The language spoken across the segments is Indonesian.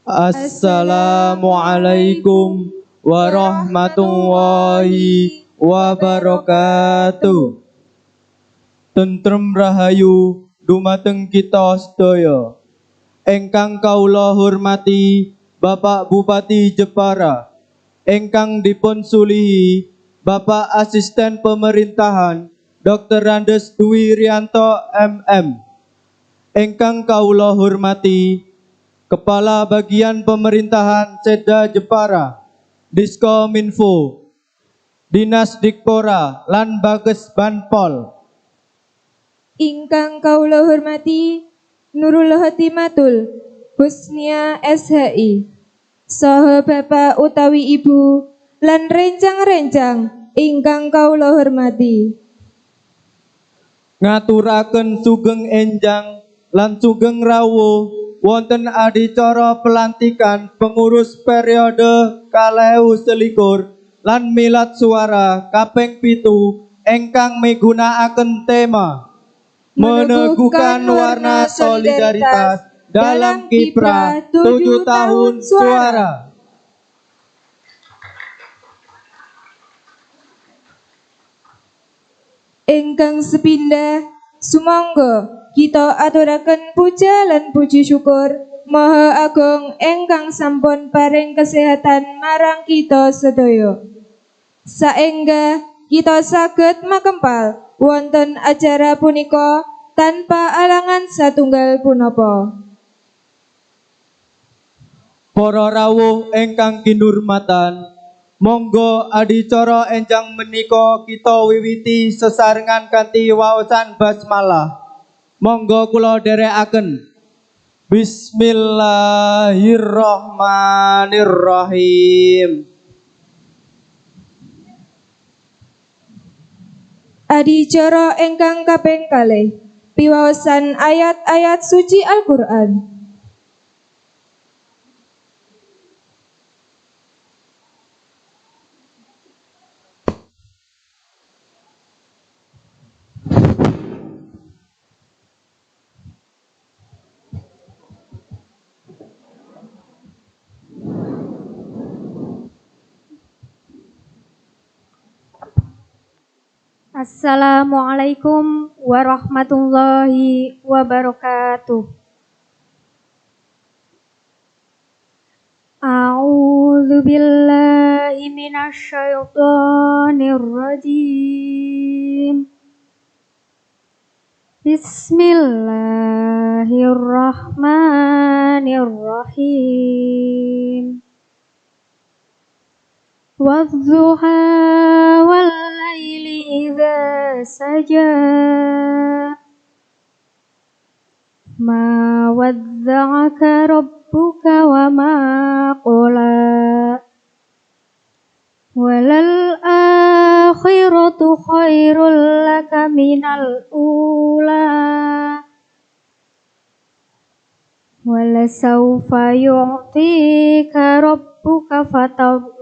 Assalamualaikum warahmatullahi wabarakatuh. Tentrem rahayu dumateng kita sedaya. Engkang kaula hormati Bapak Bupati Jepara, engkang dipun sulihi Bapak Asisten Pemerintahan Dr. Andes Dwi Rianto MM. Engkang kaula hormati Kepala Bagian Pemerintahan Seda Jepara, Diskominfo, Dinas Dikpora, lan Bages Banpol. Ingkang kaula hormati Nurul Khotimatul Husnia SHI, saha Bapak utawi Ibu lan rencang-rencang ingkang kaula hormati. Ngaturaken sugeng enjang lan sugeng rawuh wonten adicara pelantikan pengurus periode 2021 lan milad suara kaping 7 engkang migunakaken tema meneguhkan warna solidaritas dalam kiprah 7 tahun suara. Ingkang sepindah sumangga kita aturaken puja lan puji syukur Maha Agung ingkang sampun paring kesehatan marang kita sedaya. Saengga kita saged makempal wonten acara punika tanpa alangan satunggal punapa. Para rawuh ingkang kinurmatan, monggo adicara enjang menika kita wiwiti sesarengan kanthi waosan basmalah. Monggo kula dherekaken. Bismillahirrahmanirrahim. Adicara ingkang kaping kalih piwaosan ayat-ayat suci Al-Qur'an. Assalamualaikum warahmatullahi wabarakatuh. A'udzu billahi minasyaitonir rajim. Bismillahirrahmanirrahim. Wadduha wal laili idza saja ma wadda'aka rabbuka wa ma qala walal akhiratu khairul laka minal ula wala sawfa yu'tika rabbuka fatadha.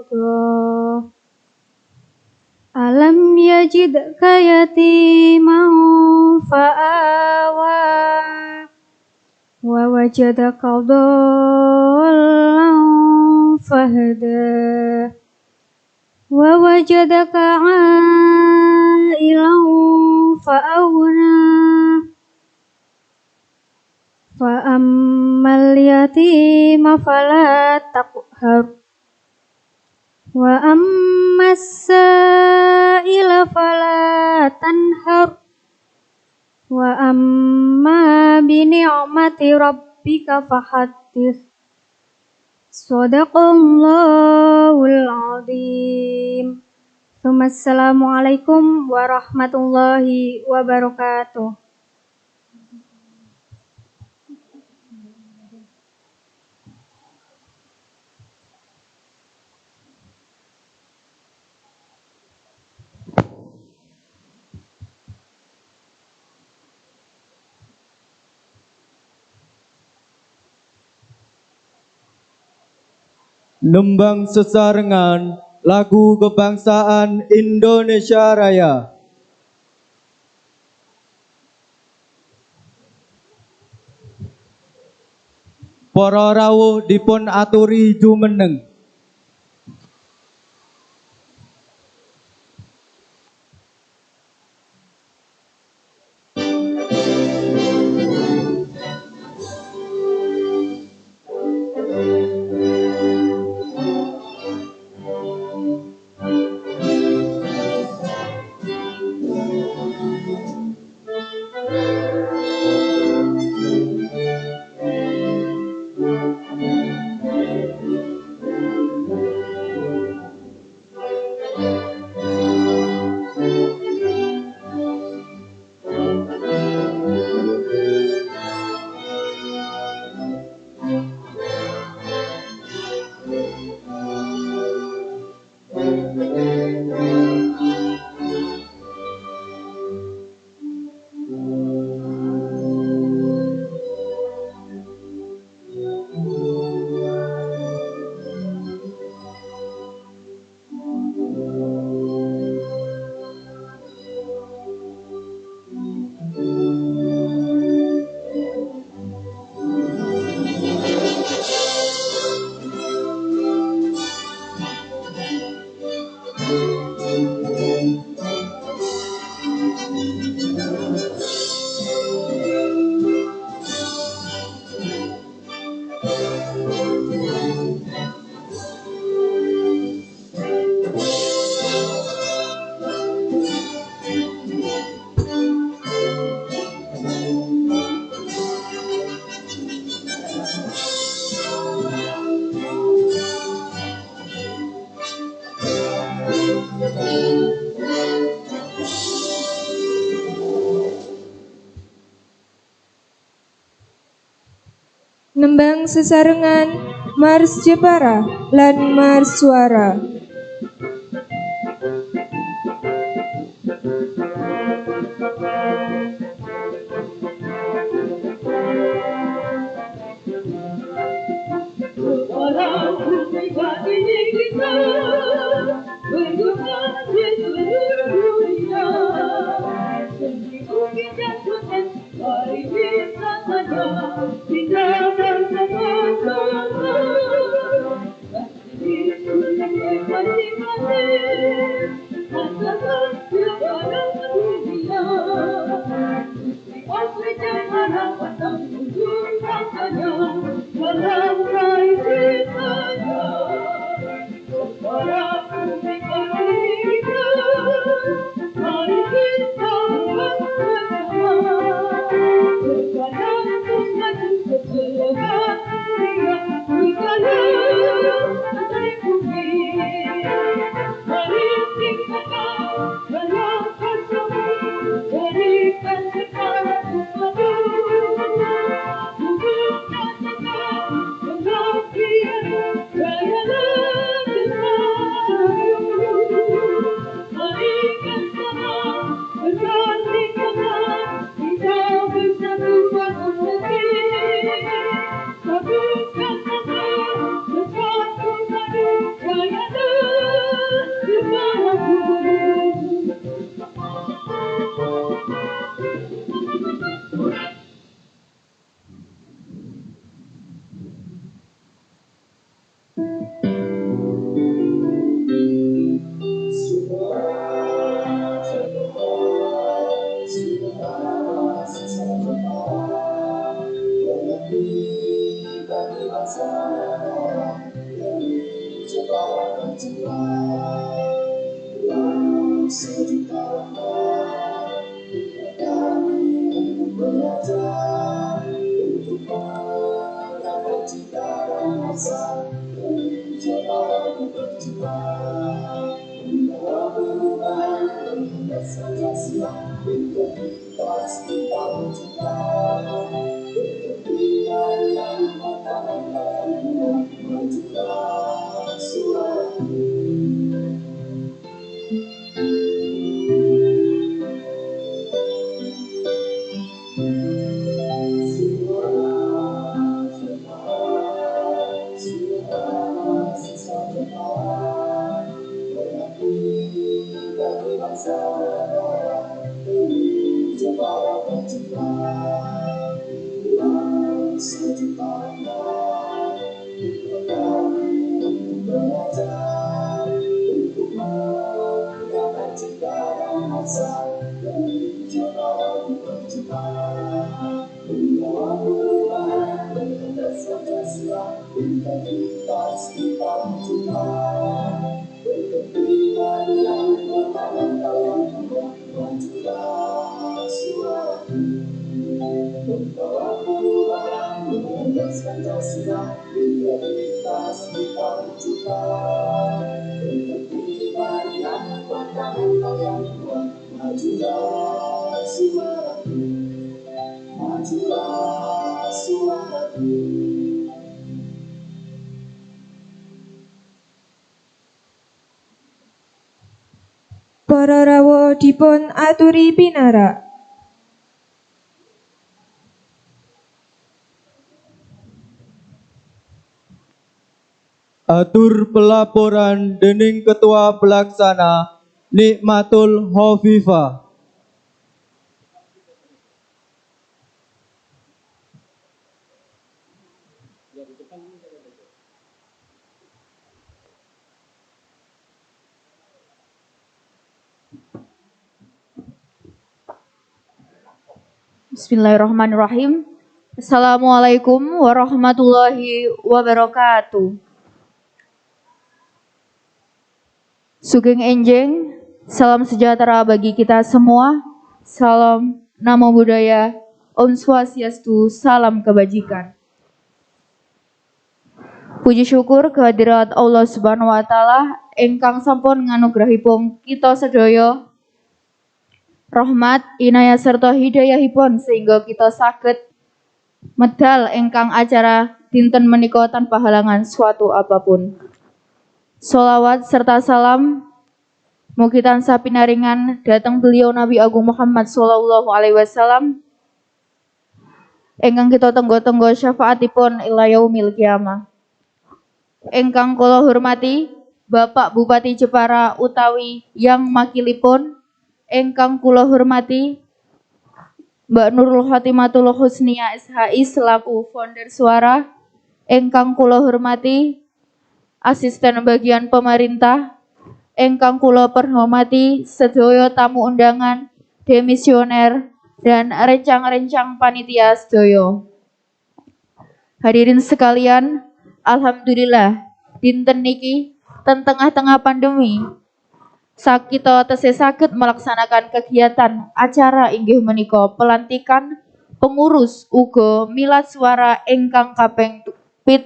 Alam yajidka yatiman fa'awa wa wajadaka dhallan fahda wa wajadaka 'ailan fa'aghna fa ammal yatima fala taqhar wa ammas sa'ila fala tanhar wa amma bi ni'mati rabbika fahaddits. Shadaqallahul azim. Assalamualaikum warahmatullahi wabarakatuh. Nembang sesarengan lagu kebangsaan Indonesia Raya. Para rawuh dipun aturi jumeneng. Nembang sesarengan Mars Jepara lan Mars Suara. Para rawuh dipun aturi pinarak. Atur pelaporan dening Ketua Pelaksana Nikmatul Hovifah. Bismillahirrahmanirrahim. Assalamualaikum warahmatullahi wabarakatuh. Sugeng enjing, salam sejahtera bagi kita semua. Salam Namo Buddhaya, Om Swastiastu, salam kebajikan. Puji syukur kehadirat Allah Subhanahu wa taala ingkang sampun nganugrahipun kita sedaya rahmat, inayah serta hidayahipun sehingga kita saged medal ingkang acara dinten menika tanpa halangan suatu apapun. Sholawat serta salam mugi tansah pinaringan dhateng beliau Nabi Agung Muhammad sallallahu alaihi wasallam ingkang kita tenggo-tenggo syafaatipun ila yaumil qiyamah. Ingkang kula hormati Bapak Bupati Jepara utawi yang makilipun, ingkang kula hormati Mbak Nurul Khotimatul Husnia SHI selaku founder Suara, ingkang kula hormati asisten bagian pemerintah, ingkang kula hormati sedaya tamu undangan, demisioner dan rencang-rencang panitia sedaya. Hadirin sekalian, alhamdulillah dinten niki ten tengah-tengah pandemi sakita tesih saged melaksanakan kegiatan acara inggih menika pelantikan pengurus uga milad suara ingkang kaping 7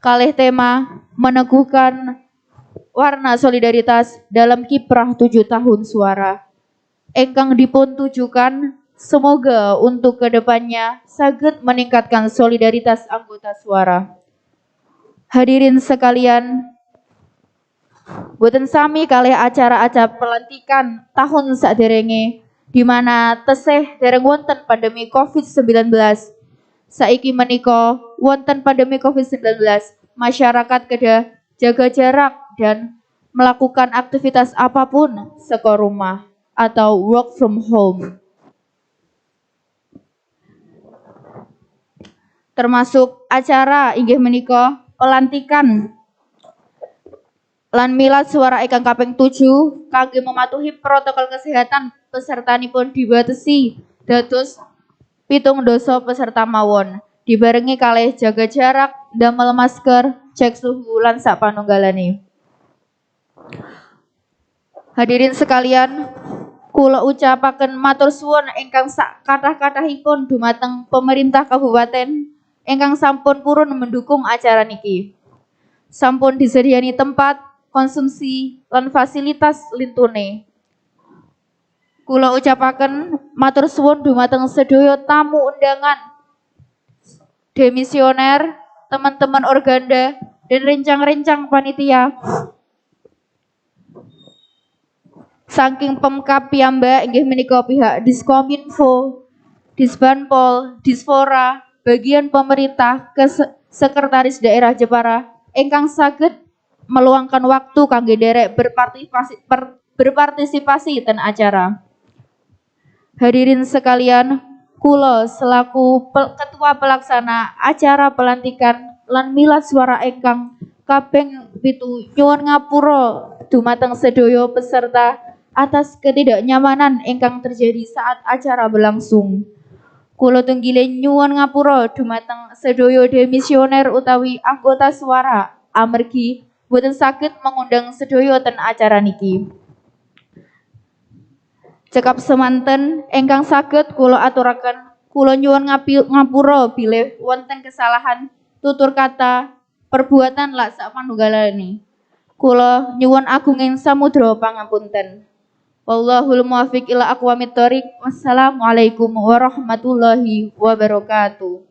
kalih tema meneguhkan warna solidaritas dalam kiprah 7 tahun suara ingkang dipun tujukan semoga untuk kedepannya saged meningkatkan solidaritas anggota suara. Hadirin sekalian, boten sami kalih acara-acara pelantikan tahun saderenge di mana tesih dereng wonten pandemi Covid-19. Saiki menika wonten pandemi Covid-19, masyarakat kedah jaga jarak dan melakukan aktivitas apapun saka rumah atau work from home. Termasuk acara inggih menika pelantikan lan milad suara ingkang kaping 7 kangge mematuhi protokol kesehatan pesertanipun dibatasi dados 7 peserta mawon dibarengi kalih jaga jarak, damel masker, cek suhu lan sapanunggalane. Hadirin sekalian, kula ucapaken matur suwun ingkang sak kathah-kathahipun dumateng pemerintah kabupaten ingkang sampun purun mendukung acara niki. Sampun disediani tempat, konsumsi, lan fasilitas lintune. Kula ucapaken matur suwun dumateng sedaya tamu undangan, demisioner, teman-teman organda, dan rencang-rencang panitia. Saking Pemkab piyambak inggih menika pihak Diskominfo, Disbanpol, Dispora, bagian pemerintah, Sekretaris Daerah Jepara ingkang saged meluangkan waktu kangge derek berpartisipasi ten acara. Hadirin sekalian, kula selaku ketua pelaksana acara pelantikan lan milad suara ingkang kaping 7 nyuwun ngapura dumateng sedaya peserta atas ketidaknyamanan ingkang terjadi saat acara berlangsung. Kula tunggile nyuwun ngapura dumateng sedaya demisioner utawi anggota suara amargi boten saged mengundang sedaya ten acara niki. Cekap semanten ingkang saged kula aturaken kula nyuwun ngapura bilih wonten kesalahan tutur kata perbuatan lak sapanunggalane. Kula nyuwun agunging samudra pangapunten. Wallahul muwaffiq ila aqwamit thoriq. Wassalamualaikum warahmatullahi wabarakatuh.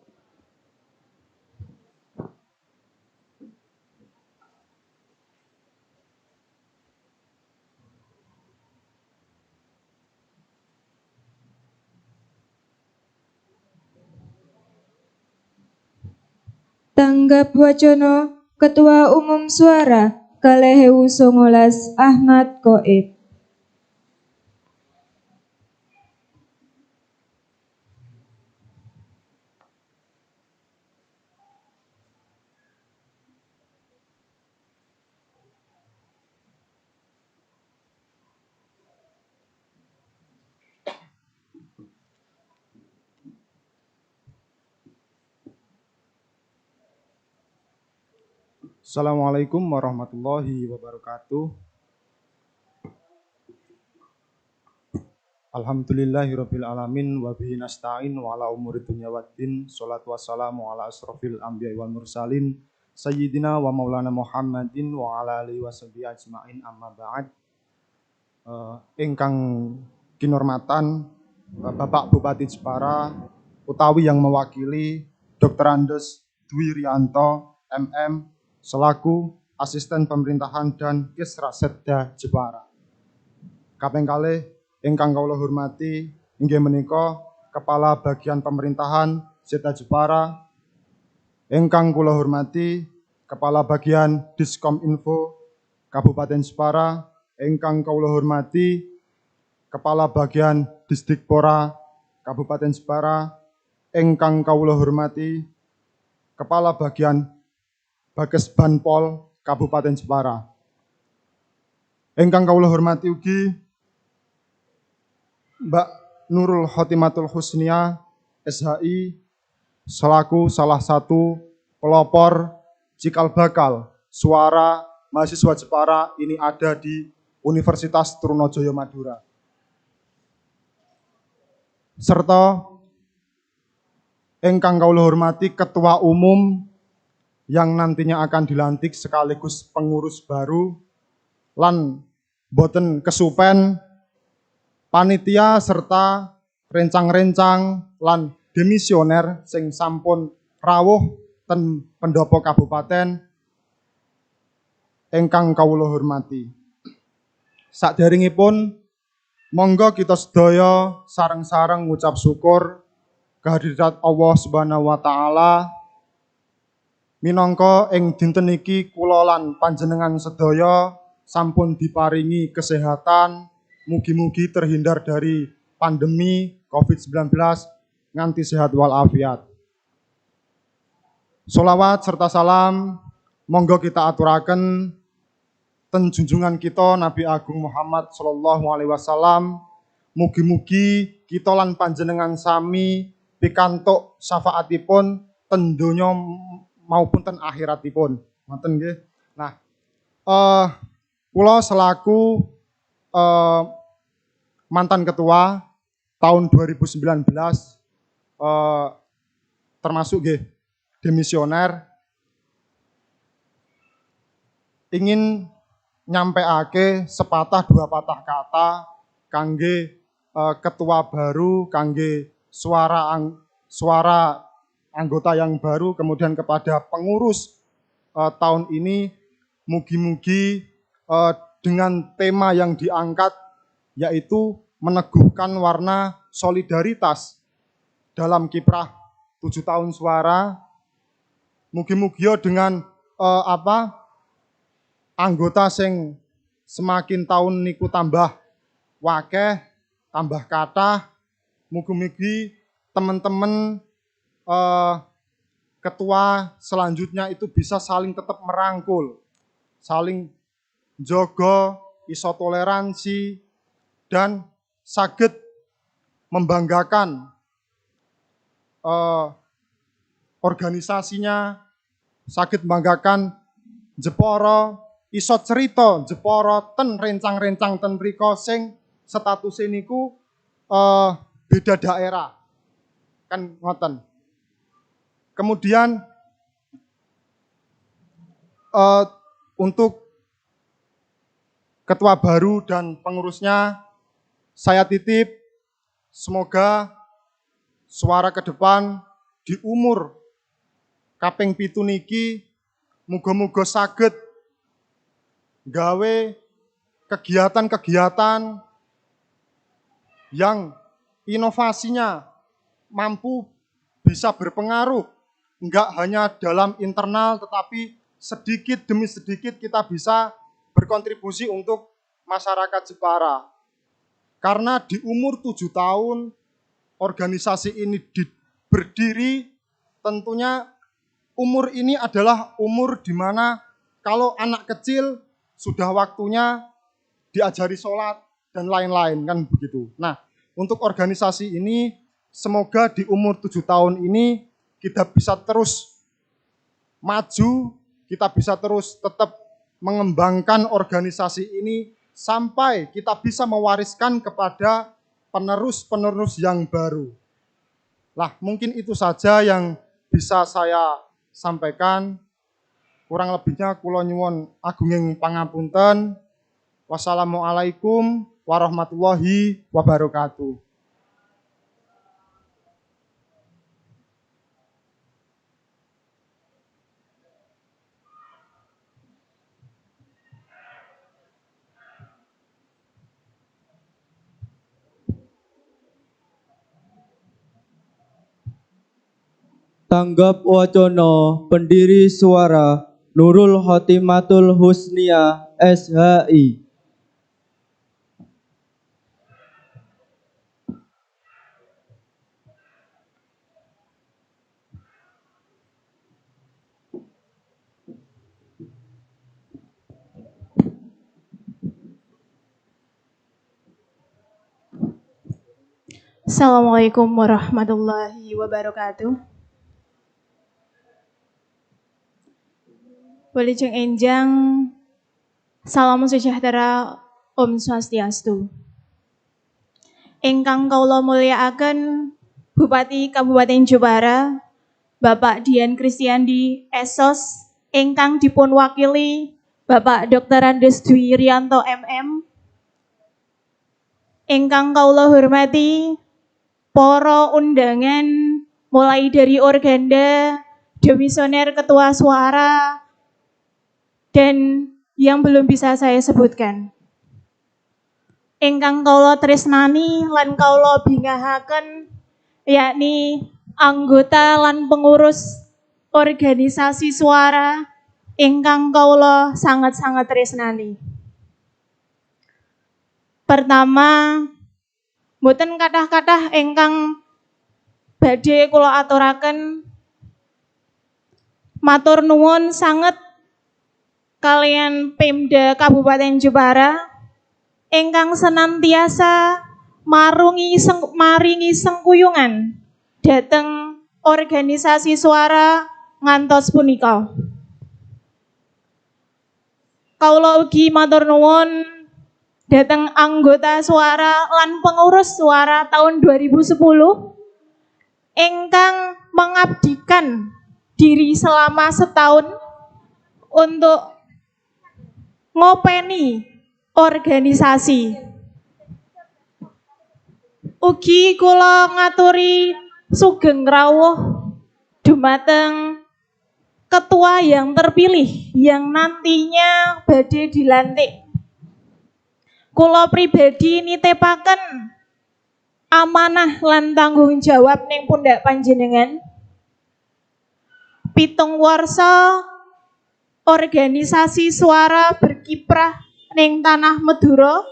Tanggap wacana Ketua Umum Suara 2019 Ahmad Qoib. Assalamualaikum warahmatullahi wabarakatuh. Alhamdulillahirabbil alamin wa bihi nasta'in wa ala umuri dunya waddin. Shalatu wassalamu ala asrofil anbiya'i wal mursalin sayyidina wa maulana Muhammadin wa ala alihi washabihi ajmain, amma ba'd. Ingkang kinurmatan Bapak Bupati Jepara utawi yang mewakili Dr. Andes Dwi Rianto MM selaku Asisten Pemerintahan dan Kisrasedda Jepara. Kaping kalih ingkang kawula hormati inggih menika Kepala Bagian Pemerintahan Sedda Jepara, ingkang kula hormati Kepala Bagian Diskom Info Kabupaten Jepara, ingkang kawula hormati Kepala Bagian Disdikpora Kabupaten Jepara, ingkang kawula hormati Kepala Bagian Bakes Banpol Kabupaten Jepara. Ingkang kawula hormati ugi Mbak Nurul Khotimatul Husnia SHI selaku salah satu pelopor cikal bakal suara mahasiswa Jepara ini ada di Universitas Trunojoyo Madura. Serta ingkang kawula hormati Ketua Umum yang nantinya akan dilantik sekaligus pengurus baru lan boten kesupen panitia serta rencang-rencang lan demisioner sing sampun rawuh ten pendopo kabupaten ingkang kawula hormati. Saderengipun monggo kita sedaya sareng-sareng ngucap syukur kehadirat Allah Subhanahu wa taala minangka ing dinten iki kula lan panjenengan sedaya sampun diparingi kesehatan, mugi-mugi terhindar dari pandemi COVID-19 nganti sehat walafiat. Sholawat serta salam monggo kita aturaken ten junjungan kita Nabi Agung Muhammad sallallahu alaihi wasallam. Mugi-mugi kita lan panjenengan sami pikantuk syafaatipun ten donya maupun ten akhiratipun. Ngoten nggih. Nah, kula selaku mantan ketua tahun 2019 termasuk nggih demisioner ingin nyampeake sepatah dua patah kata kangge ketua baru, kangge suara anggota yang baru, kemudian kepada pengurus tahun ini, mugi-mugi dengan tema yang diangkat yaitu meneguhkan warna solidaritas dalam kiprah 7 tahun suara. Mugi-mugi dengan anggota sing semakin tahun niku tambah wakeh, tambah kathah. Mugi-mugi teman-teman ketua selanjutnya itu bisa saling tetap merangkul, saling jaga iso toleransi dan saged membanggakan organisasinya saged banggakan Jepara iso cerita Jepara ten rencang-rencang ten mriko sing status niku beda daerah. Kan ngoten. Kemudian untuk ketua baru dan pengurusnya saya titip semoga suara ke depan di umur kaping 7 niki muga-muga saged gawe kegiatan-kegiatan yang inovasinya mampu bisa berpengaruh enggak hanya dalam internal tetapi sedikit demi sedikit kita bisa berkontribusi untuk masyarakat Jepara. Karena di umur 7 tahun organisasi ini berdiri, tentunya umur ini adalah umur di mana kalau anak kecil sudah waktunya diajari sholat dan lain-lain, kan begitu. Nah, untuk organisasi ini semoga di umur 7 tahun ini kita bisa terus maju, kita bisa terus tetap mengembangkan organisasi ini sampai kita bisa mewariskan kepada penerus-penerus yang baru. Lah, mungkin itu saja yang bisa saya sampaikan. Kurang lebihnya kula nyuwun agunging pangapunten. Wassalamualaikum warahmatullahi wabarakatuh. Tanggap wacana pendiri suara Nurul Khotimatul Husniyah SHI. Assalamualaikum warahmatullahi wabarakatuh. Wilujeng enjang, salam sejahtera, Om Swastiastu. Ingkang kawula mulyakaken Bupati Kabupaten Jepara, Bapak Dian Kristiandi Esos, ingkang dipun wakili Bapak Dr. Andes Dwi Rianto MM, ingkang kawula hormati para undangan mulai dari Organda, Demisioner Ketua Suara, dan yang belum bisa saya sebutkan. Ingkang kawula tresnani lan kawula bingahaken yakni anggota lan pengurus organisasi suara ingkang kawula sangat-sangat tresnani. Pertama, mboten kathah-kathah ingkang badhe kula aturaken matur nuwun sanget kalian Pemda Kabupaten Jepara ingkang senantiasa maringi sengkuyungan dhateng organisasi suara ngantos punika. Kawula ugi matur nuwun dhateng anggota suara lan pengurus suara tahun 2010 ingkang mengabdikan diri selama setahun untuk ngopeni organisasi. Ugi kula ngaturi sugeng rawuh dumateng ketua yang terpilih yang nantinya badhe dilantik. Kula pribadi nitepaken amanah lan tanggung jawab ning pundak panjenengan. 7 warsa organisasi suara berkiprah ning tanah Madura.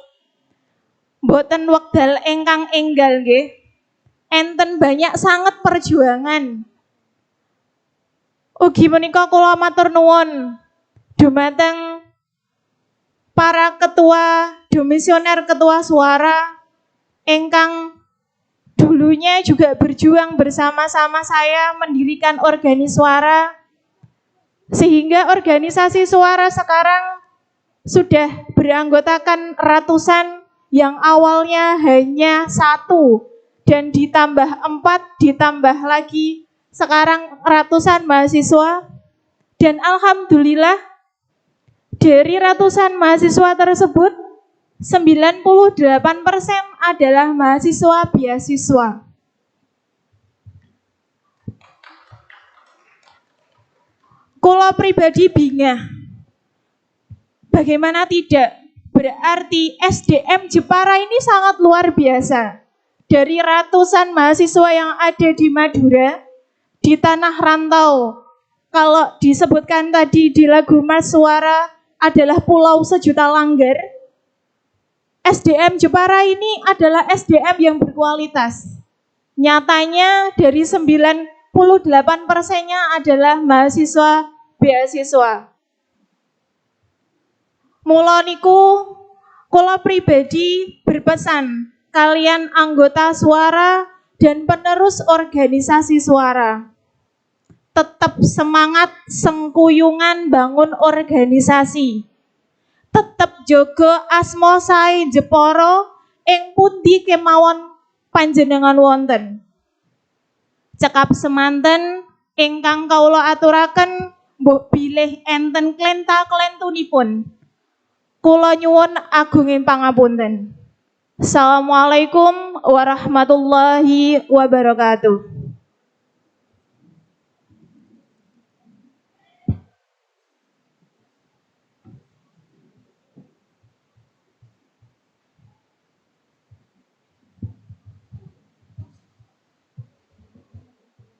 Mboten wekdal ingkang enggal nggih. Enten banyak sanget perjuangan. Ugi menika kula matur nuwun dumateng para ketua, demisioner ketua suara ingkang dulunya juga berjuang bersama-sama saya mendirikan organisasi, sehingga organisasi suara sekarang sudah beranggotakan ratusan yang awalnya hanya 1 dan ditambah 4, ditambah lagi sekarang ratusan mahasiswa. Dan alhamdulillah dari ratusan mahasiswa tersebut 98% adalah mahasiswa beasiswa. Kula pribadi bingah. Bagaimana tidak? Berarti SDM Jepara ini sangat luar biasa. Dari ratusan mahasiswa yang ada di Madura, di tanah rantau, kalau disebutkan tadi di lagu Mas Suara adalah pulau sejuta langgar, SDM Jepara ini adalah SDM yang berkualitas. Nyatanya dari 98%-nya adalah mahasiswa beasiswa. Mula niku kula pribadi berpesan kalian anggota suara dan penerus organisasi suara. Tetap semangat sengkuyungan bangun organisasi. Tetap jaga asma sae Jepara ing pundi kemawon panjenengan wonten. Cekap semanten ingkang kawula aturaken mbok bilih enten klenta-klentunipun. Kula nyuwun agunging pangapunten. Assalamualaikum warahmatullahi wabarakatuh.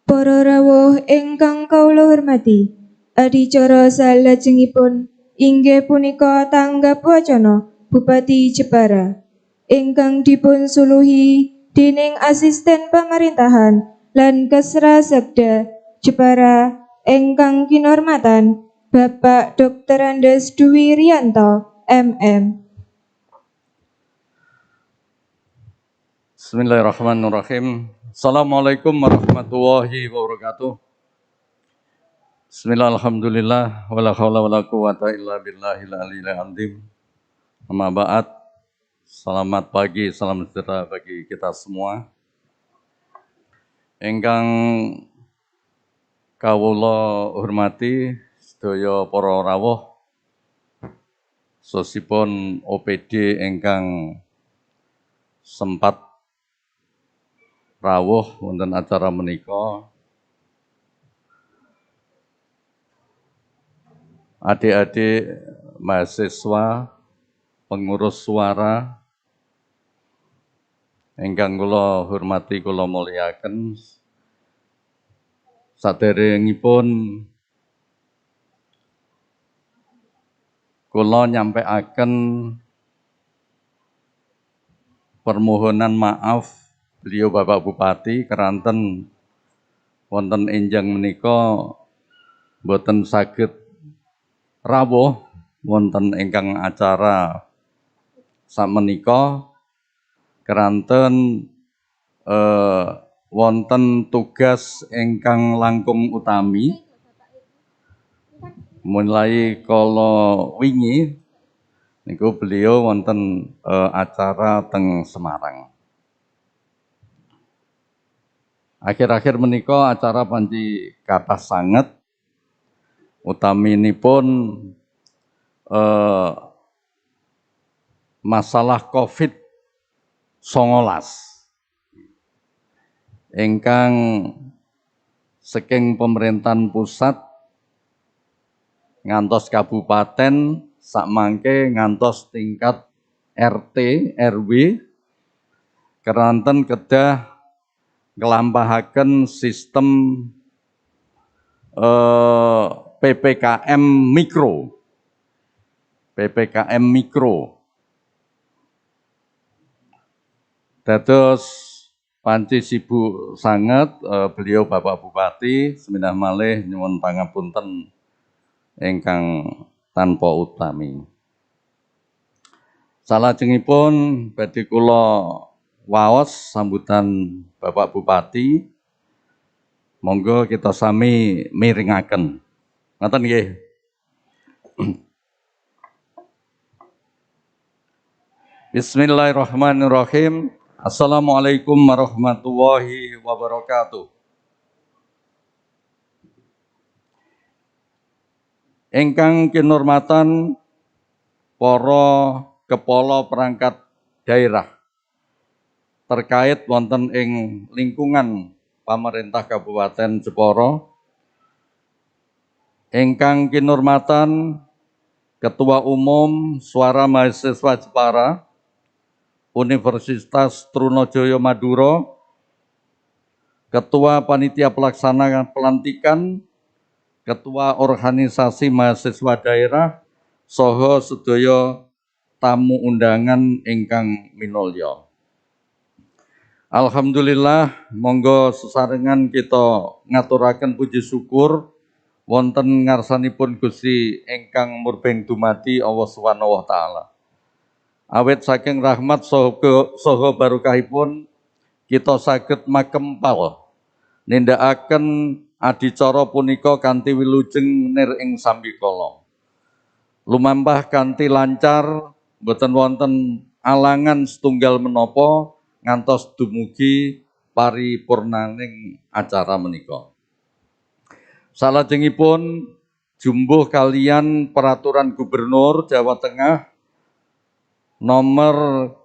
Para rawuh ingkang kawula hormati, adicara salajengipun inggih punika tanggap wacana Bupati Jepara ingkang dipun suluhi dening asisten pemerintahan lan Kesra Sekda Jepara ingkang kinurmatan Bapak Dr. Andes Dwi Rianto MM. Bismillahirrahmanirrahim. Assalamualaikum warahmatullahi wabarakatuh. Bismillah, alhamdulillah, wala haula wala quwata illa billahil aliyil azim. Amma ba'd. Selamat pagi, salam sejahtera bagi kita semua. Ingkang kawula hormati sedaya para rawuh sosipun OPD ingkang sempat rawuh wonten acara menika. Adik-adik mahasiswa, pengurus suara ingkang kula hormati kula mulyaken, saderengipun kula nyampaiaken permohonan maaf beliau Bapak Bupati keranten wonten enjang menika boten saged rawuh wonten ingkang acara samenika keranten wonten tugas ingkang langkung utami mulai kala wingi niku beliau wonten acara teng Semarang. Akhir-akhir menika acara panci kathah sanget utaminipun masalah COVID-19 ingkang saking pemerintahan pusat ngantos kabupaten sakmangke ngantos tingkat RT RW keranten kedah nglampahaken sistem PPKM mikro. Dados panci sibuk sanget beliau Bapak Bupati semindah malih nyuwun pangapunten ingkang tanpa utami. Salajengipun badhe kula waos sambutan Bapak Bupati. Monggo kita sami miringaken. Ngoten nggih. Bismillahirrahmanirrahim. Assalamualaikum warahmatullahi wabarakatuh. Ingkang kinurmatan para kepala perangkat daerah terkait wonten ing lingkungan pamarentah Kabupaten Jepara, ingkang kinurmatan Ketua Umum Suara Mahasiswa Jepara Universitas Trunojoyo Madura, Ketua Panitia Pelaksana Pelantikan, Ketua Organisasi Mahasiswa Daerah, saha sedaya tamu undangan ingkang minulya. Alhamdulillah, monggo sesarengan kita ngaturaken puji syukur wonten ngarsanipun Gusti ingkang murbeng dumadi Allah Subhanahu wa taala. Awit saking rahmat saha barokahipun kita saged makempal nindakaken adicara punika kanthi wilujeng nir ing sambikala. Lumampah kanthi lancar, boten wonten alangan setunggal menapa ngantos dumugi paripurnaning acara menika. Salajengipun jumbuh kalian Peraturan Gubernur Jawa Tengah nomor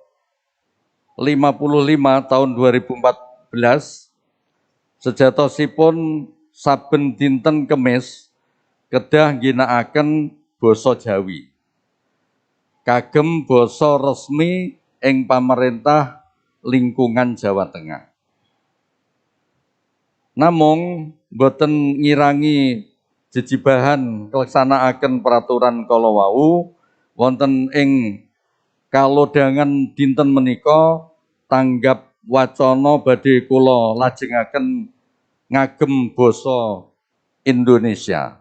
55 tahun 2014 sejatosipun saben dinten Kemis kedah ngginakaken basa Jawi kagem basa resmi ing pamarentah lingkungan Jawa Tengah. Namung boten ngirangi jejibahan keleksanaaken peraturan kala wau wonten ing kalodhangan dinten menika tanggap wacana badhe kula lajengaken ngagem basa Indonesia.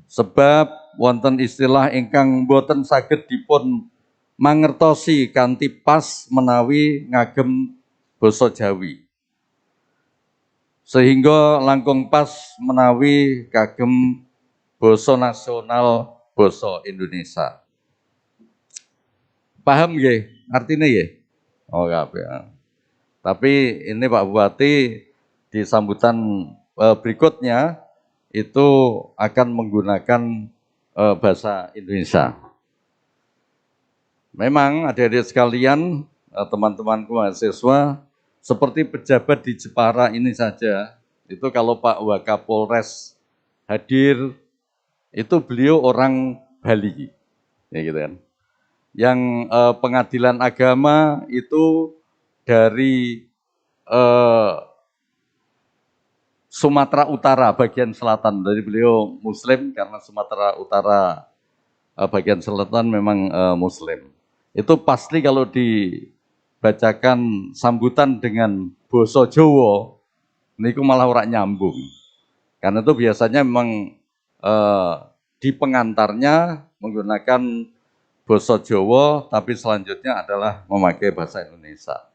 Sebab wonten istilah ingkang boten saged dipun mangertosi kanthi pas menawi ngagem basa Jawi. Sehingga langkung pas menawi kagem basa nasional basa Indonesia. Paham nggih artine nggih? Oh kabeh. Tapi ini Pak Bupati di sambutan berikutnya itu akan menggunakan bahasa Indonesia. Memang adik-adik sekalian, teman-temanku mahasiswa, seperti pejabat di Jepara ini saja, itu kalau Pak Wakapolres hadir, itu beliau orang Bali, ya gitu kan. Yang pengadilan agama itu dari Sumatera Utara bagian selatan, dari beliau Muslim karena Sumatera Utara bagian selatan memang Muslim. Itu pasti kalau dibacakan sambutan dengan basa Jawa, niku malah ora nyambung. Karena itu biasanya memang di pengantarnya menggunakan basa Jawa, tapi selanjutnya adalah memakai bahasa Indonesia.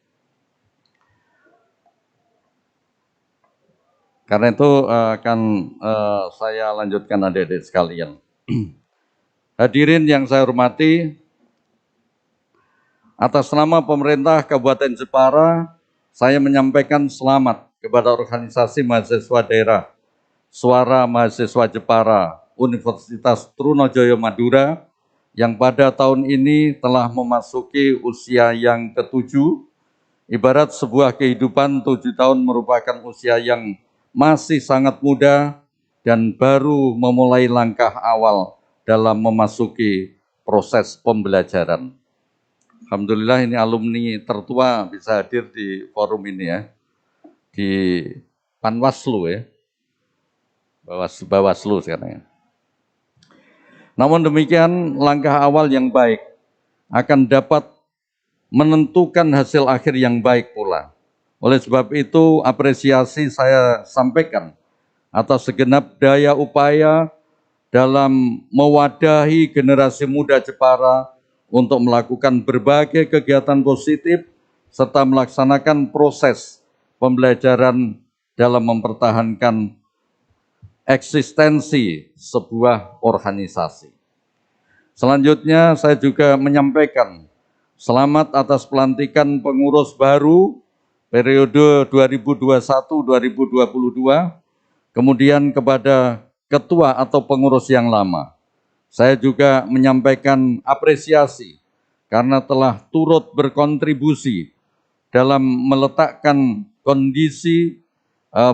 Karena itu akan saya lanjutkan adik-adik sekalian. Hadirin yang saya hormati, atas nama pemerintah Kabupaten Jepara, saya menyampaikan selamat kepada organisasi mahasiswa daerah Suara Mahasiswa Jepara Universitas Trunojoyo Madura yang pada tahun ini telah memasuki usia yang ke-7. Ibarat sebuah kehidupan 7 tahun merupakan usia yang masih sangat muda dan baru memulai langkah awal dalam memasuki proses pembelajaran. Alhamdulillah ini alumni tertua bisa hadir di forum ini ya, di Panwaslu ya, Bawaslu sekarang ya. Namun demikian langkah awal yang baik akan dapat menentukan hasil akhir yang baik pula. Oleh sebab itu, apresiasi saya sampaikan atas segenap daya upaya dalam mewadahi generasi muda Jepara untuk melakukan berbagai kegiatan positif serta melaksanakan proses pembelajaran dalam mempertahankan eksistensi sebuah organisasi. Selanjutnya saya juga menyampaikan selamat atas pelantikan pengurus baru periode 2021-2022, kemudian kepada ketua atau pengurus yang lama. Saya juga menyampaikan apresiasi karena telah turut berkontribusi dalam meletakkan kondisi,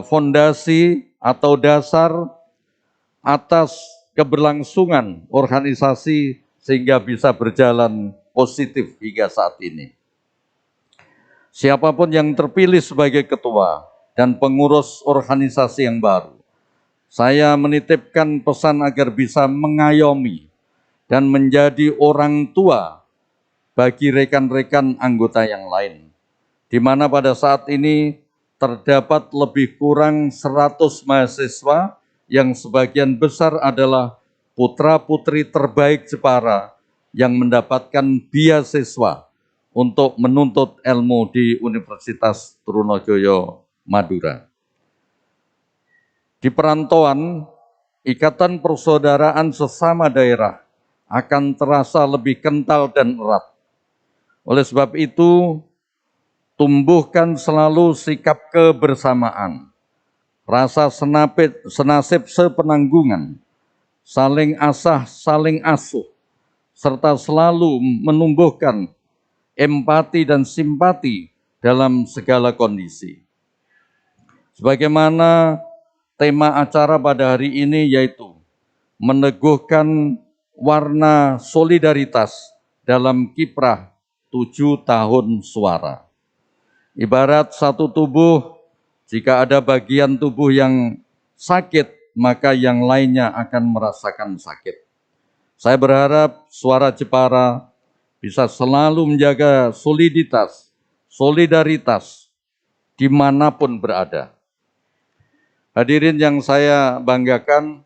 fondasi atau dasar atas keberlangsungan organisasi sehingga bisa berjalan positif hingga saat ini. Siapapun yang terpilih sebagai ketua dan pengurus organisasi yang baru, saya menitipkan pesan agar bisa mengayomi dan menjadi orang tua bagi rekan-rekan anggota yang lain, di mana pada saat ini terdapat lebih kurang 100 mahasiswa yang sebagian besar adalah putra-putri terbaik Jepara yang mendapatkan beasiswa untuk menuntut ilmu di Universitas Trunojoyo, Madura. Di perantauan, ikatan persaudaraan sesama daerah akan terasa lebih kental dan erat. Oleh sebab itu, tumbuhkan selalu sikap kebersamaan, rasa senasib sepenanggungan, saling asah, saling asuh, serta selalu menumbuhkan empati dan simpati dalam segala kondisi. Sebagaimana tema acara pada hari ini yaitu meneguhkan warna solidaritas dalam kiprah 7 tahun suara. Ibarat satu tubuh, jika ada bagian tubuh yang sakit, maka yang lainnya akan merasakan sakit. Saya berharap Suara Jepara bisa selalu menjaga soliditas, solidaritas dimanapun berada. Hadirin yang saya banggakan,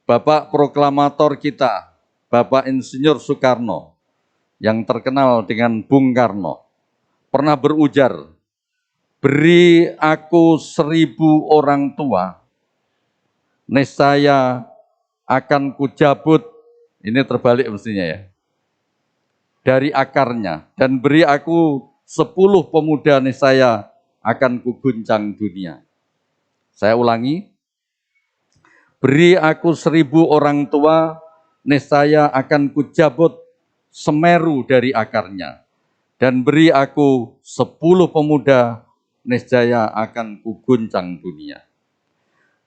Bapak Proklamator kita, Bapak Insinyur Soekarno, yang terkenal dengan Bung Karno, pernah berujar, beri aku 1000 orang tua, niscaya akan kujabut, ini terbalik mestinya ya, dari akarnya, dan beri aku 10 pemuda, niscaya akan kuguncang dunia. Saya ulangi, beri aku 1000 orang tua, niscaya akan kujabut Semeru dari akarnya. Dan beri aku 10 pemuda, niscaya akan kuguncang dunia.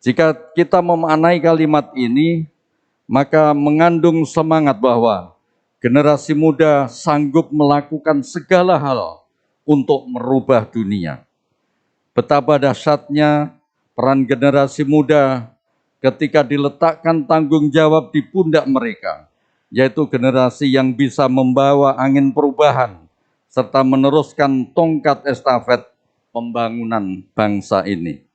Jika kita memaknai kalimat ini, maka mengandung semangat bahwa generasi muda sanggup melakukan segala hal untuk merubah dunia. Betapa dahsyatnya peran generasi muda ketika diletakkan tanggung jawab di pundak mereka, yaitu generasi yang bisa membawa angin perubahan serta meneruskan tongkat estafet pembangunan bangsa ini.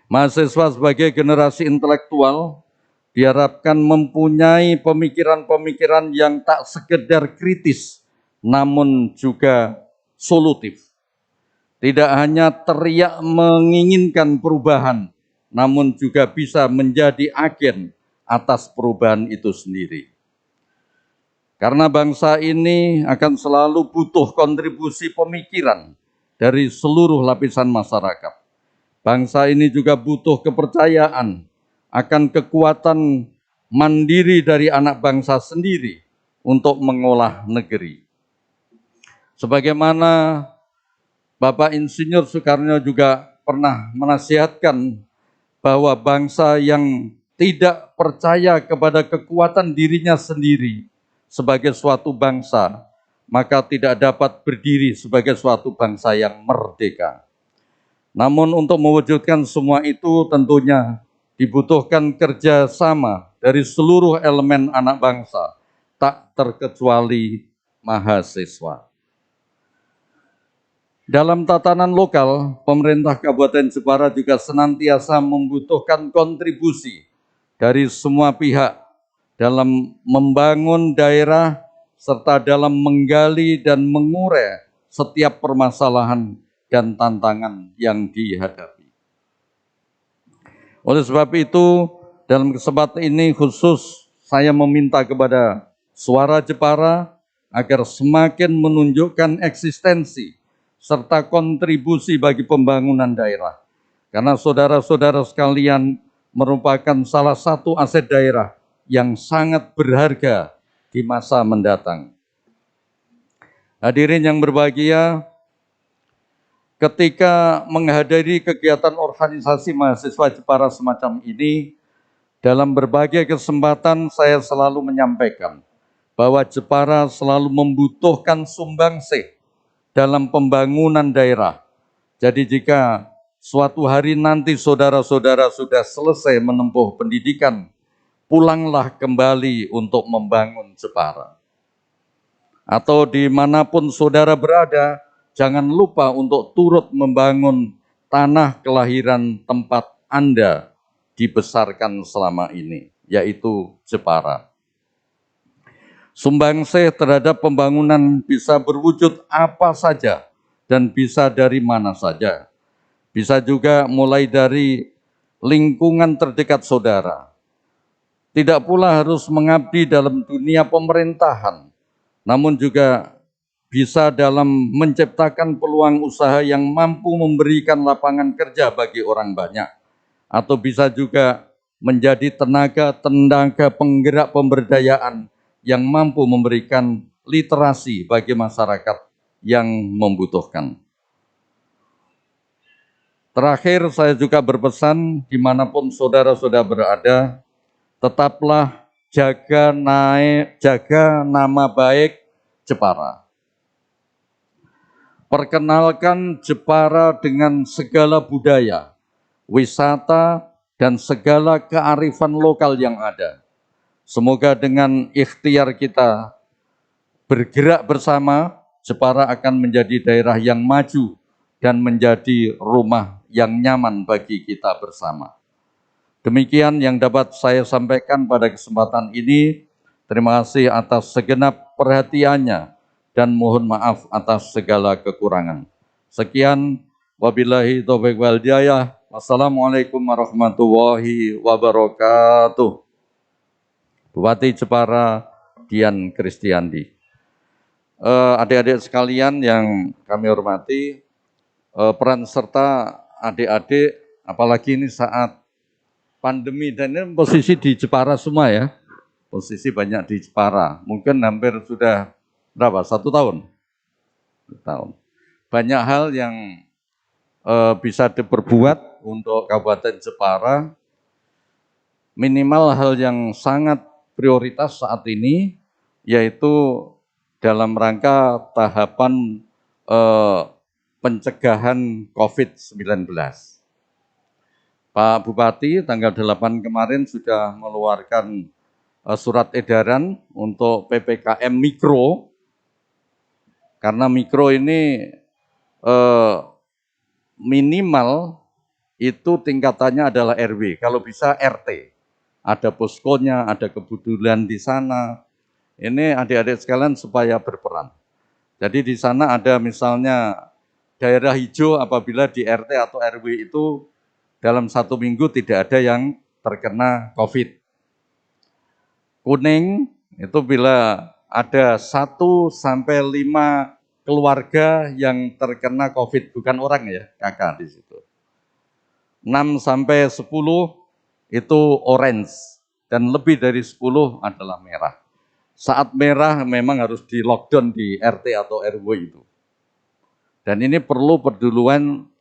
Mahasiswa sebagai generasi intelektual diharapkan mempunyai pemikiran-pemikiran yang tak sekedar kritis, namun juga solutif. Tidak hanya teriak menginginkan perubahan, namun juga bisa menjadi agen atas perubahan itu sendiri. Karena bangsa ini akan selalu butuh kontribusi pemikiran dari seluruh lapisan masyarakat. Bangsa ini juga butuh kepercayaan akan kekuatan mandiri dari anak bangsa sendiri untuk mengolah negeri. Sebagaimana Bapak Insinyur Soekarno juga pernah menasihatkan bahwa bangsa yang tidak percaya kepada kekuatan dirinya sendiri sebagai suatu bangsa, maka tidak dapat berdiri sebagai suatu bangsa yang merdeka. Namun untuk mewujudkan semua itu tentunya dibutuhkan kerjasama dari seluruh elemen anak bangsa, tak terkecuali mahasiswa. Dalam tatanan lokal, pemerintah Kabupaten Jepara juga senantiasa membutuhkan kontribusi dari semua pihak dalam membangun daerah serta dalam menggali dan mengurai setiap permasalahan dan tantangan yang dihadapi. Oleh sebab itu, dalam kesempatan ini khusus saya meminta kepada Suara Jepara agar semakin menunjukkan eksistensi serta kontribusi bagi pembangunan daerah. Karena saudara-saudara sekalian merupakan salah satu aset daerah yang sangat berharga di masa mendatang. Hadirin yang berbahagia, ketika menghadiri kegiatan organisasi mahasiswa Jepara semacam ini, dalam berbagai kesempatan saya selalu menyampaikan bahwa Jepara selalu membutuhkan sumbangsih dalam pembangunan daerah. Jadi jika suatu hari nanti saudara-saudara sudah selesai menempuh pendidikan, pulanglah kembali untuk membangun Jepara. Atau dimanapun saudara berada, jangan lupa untuk turut membangun tanah kelahiran tempat Anda dibesarkan selama ini, yaitu Jepara. Sumbangsih terhadap pembangunan bisa berwujud apa saja dan bisa dari mana saja. Bisa juga mulai dari lingkungan terdekat saudara. Tidak pula harus mengabdi dalam dunia pemerintahan, namun juga bisa dalam menciptakan peluang usaha yang mampu memberikan lapangan kerja bagi orang banyak. Atau bisa juga menjadi tenaga penggerak pemberdayaan yang mampu memberikan literasi bagi masyarakat yang membutuhkan. Terakhir, saya juga berpesan dimanapun saudara-saudara berada, tetaplah jaga nama baik Jepara. Perkenalkan Jepara dengan segala budaya, wisata, dan segala kearifan lokal yang ada. Semoga dengan ikhtiar kita bergerak bersama, Jepara akan menjadi daerah yang maju dan menjadi rumah yang nyaman bagi kita bersama. Demikian yang dapat saya sampaikan pada kesempatan ini. Terima kasih atas segenap perhatiannya dan mohon maaf atas segala kekurangan. Sekian, wabillahi taufiq wal hidayah. Wassalamualaikum warahmatullahi wabarakatuh. Bupati Jepara Dian Kristiandi. Adik-adik sekalian yang kami hormati, peran serta adik-adik, apalagi ini saat pandemi, dan ini posisi di Jepara semua ya, posisi banyak di Jepara, mungkin hampir sudah berapa, 1 tahun? 1 tahun. Banyak hal yang bisa diperbuat untuk Kabupaten Jepara, minimal hal yang sangat prioritas saat ini, yaitu dalam rangka tahapan pencegahan COVID-19. Pak Bupati tanggal 8 kemarin sudah mengeluarkan surat edaran untuk PPKM Mikro, karena Mikro ini minimal itu tingkatannya adalah RW, kalau bisa RT. Ada poskonya, ada kepedulian di sana. Ini adik-adik sekalian supaya berperan. Jadi di sana ada misalnya daerah hijau apabila di RT atau RW itu dalam 1 minggu tidak ada yang terkena COVID. Kuning itu bila ada 1 sampai 5 keluarga yang terkena COVID, bukan orang ya, kakak di situ. 6 sampai 10 itu orange, dan lebih dari 10 adalah merah. Saat merah memang harus di lockdown di RT atau RW itu. Dan ini perlu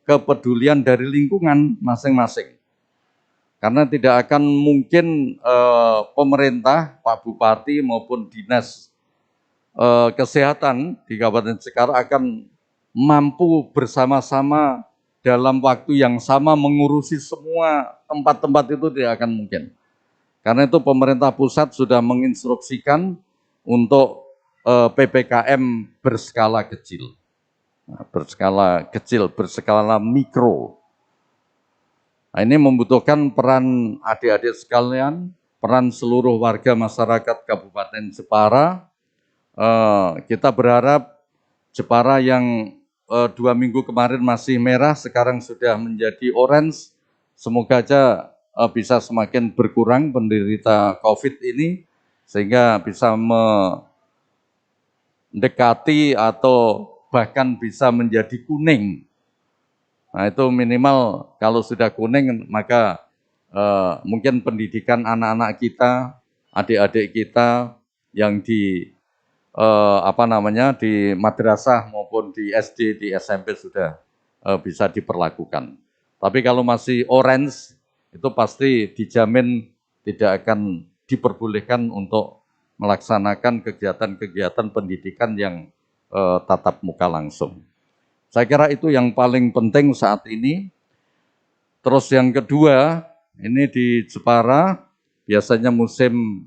kepedulian dari lingkungan masing-masing. Karena tidak akan mungkin pemerintah, Pak Bupati maupun Dinas Kesehatan di Kabupaten Jepara akan mampu bersama-sama dalam waktu yang sama mengurusi semua tempat-tempat itu, tidak akan mungkin. Karena itu pemerintah pusat sudah menginstruksikan untuk PPKM berskala kecil. Berskala mikro. Nah, ini membutuhkan peran adik-adik sekalian, peran seluruh warga masyarakat Kabupaten Jepara, Kita berharap Jepara yang 2 minggu kemarin masih merah, sekarang sudah menjadi orange. Semoga aja bisa semakin berkurang penderita COVID ini, sehingga bisa mendekati atau bahkan bisa menjadi kuning. Nah itu minimal kalau sudah kuning, maka mungkin pendidikan anak-anak kita, adik-adik kita yang di di madrasah maupun di SD, di SMP sudah bisa diperlakukan. Tapi kalau masih orange, itu pasti dijamin tidak akan diperbolehkan untuk melaksanakan kegiatan-kegiatan pendidikan yang tatap muka langsung. Saya kira itu yang paling penting saat ini. Terus yang kedua, ini di Jepara, biasanya musim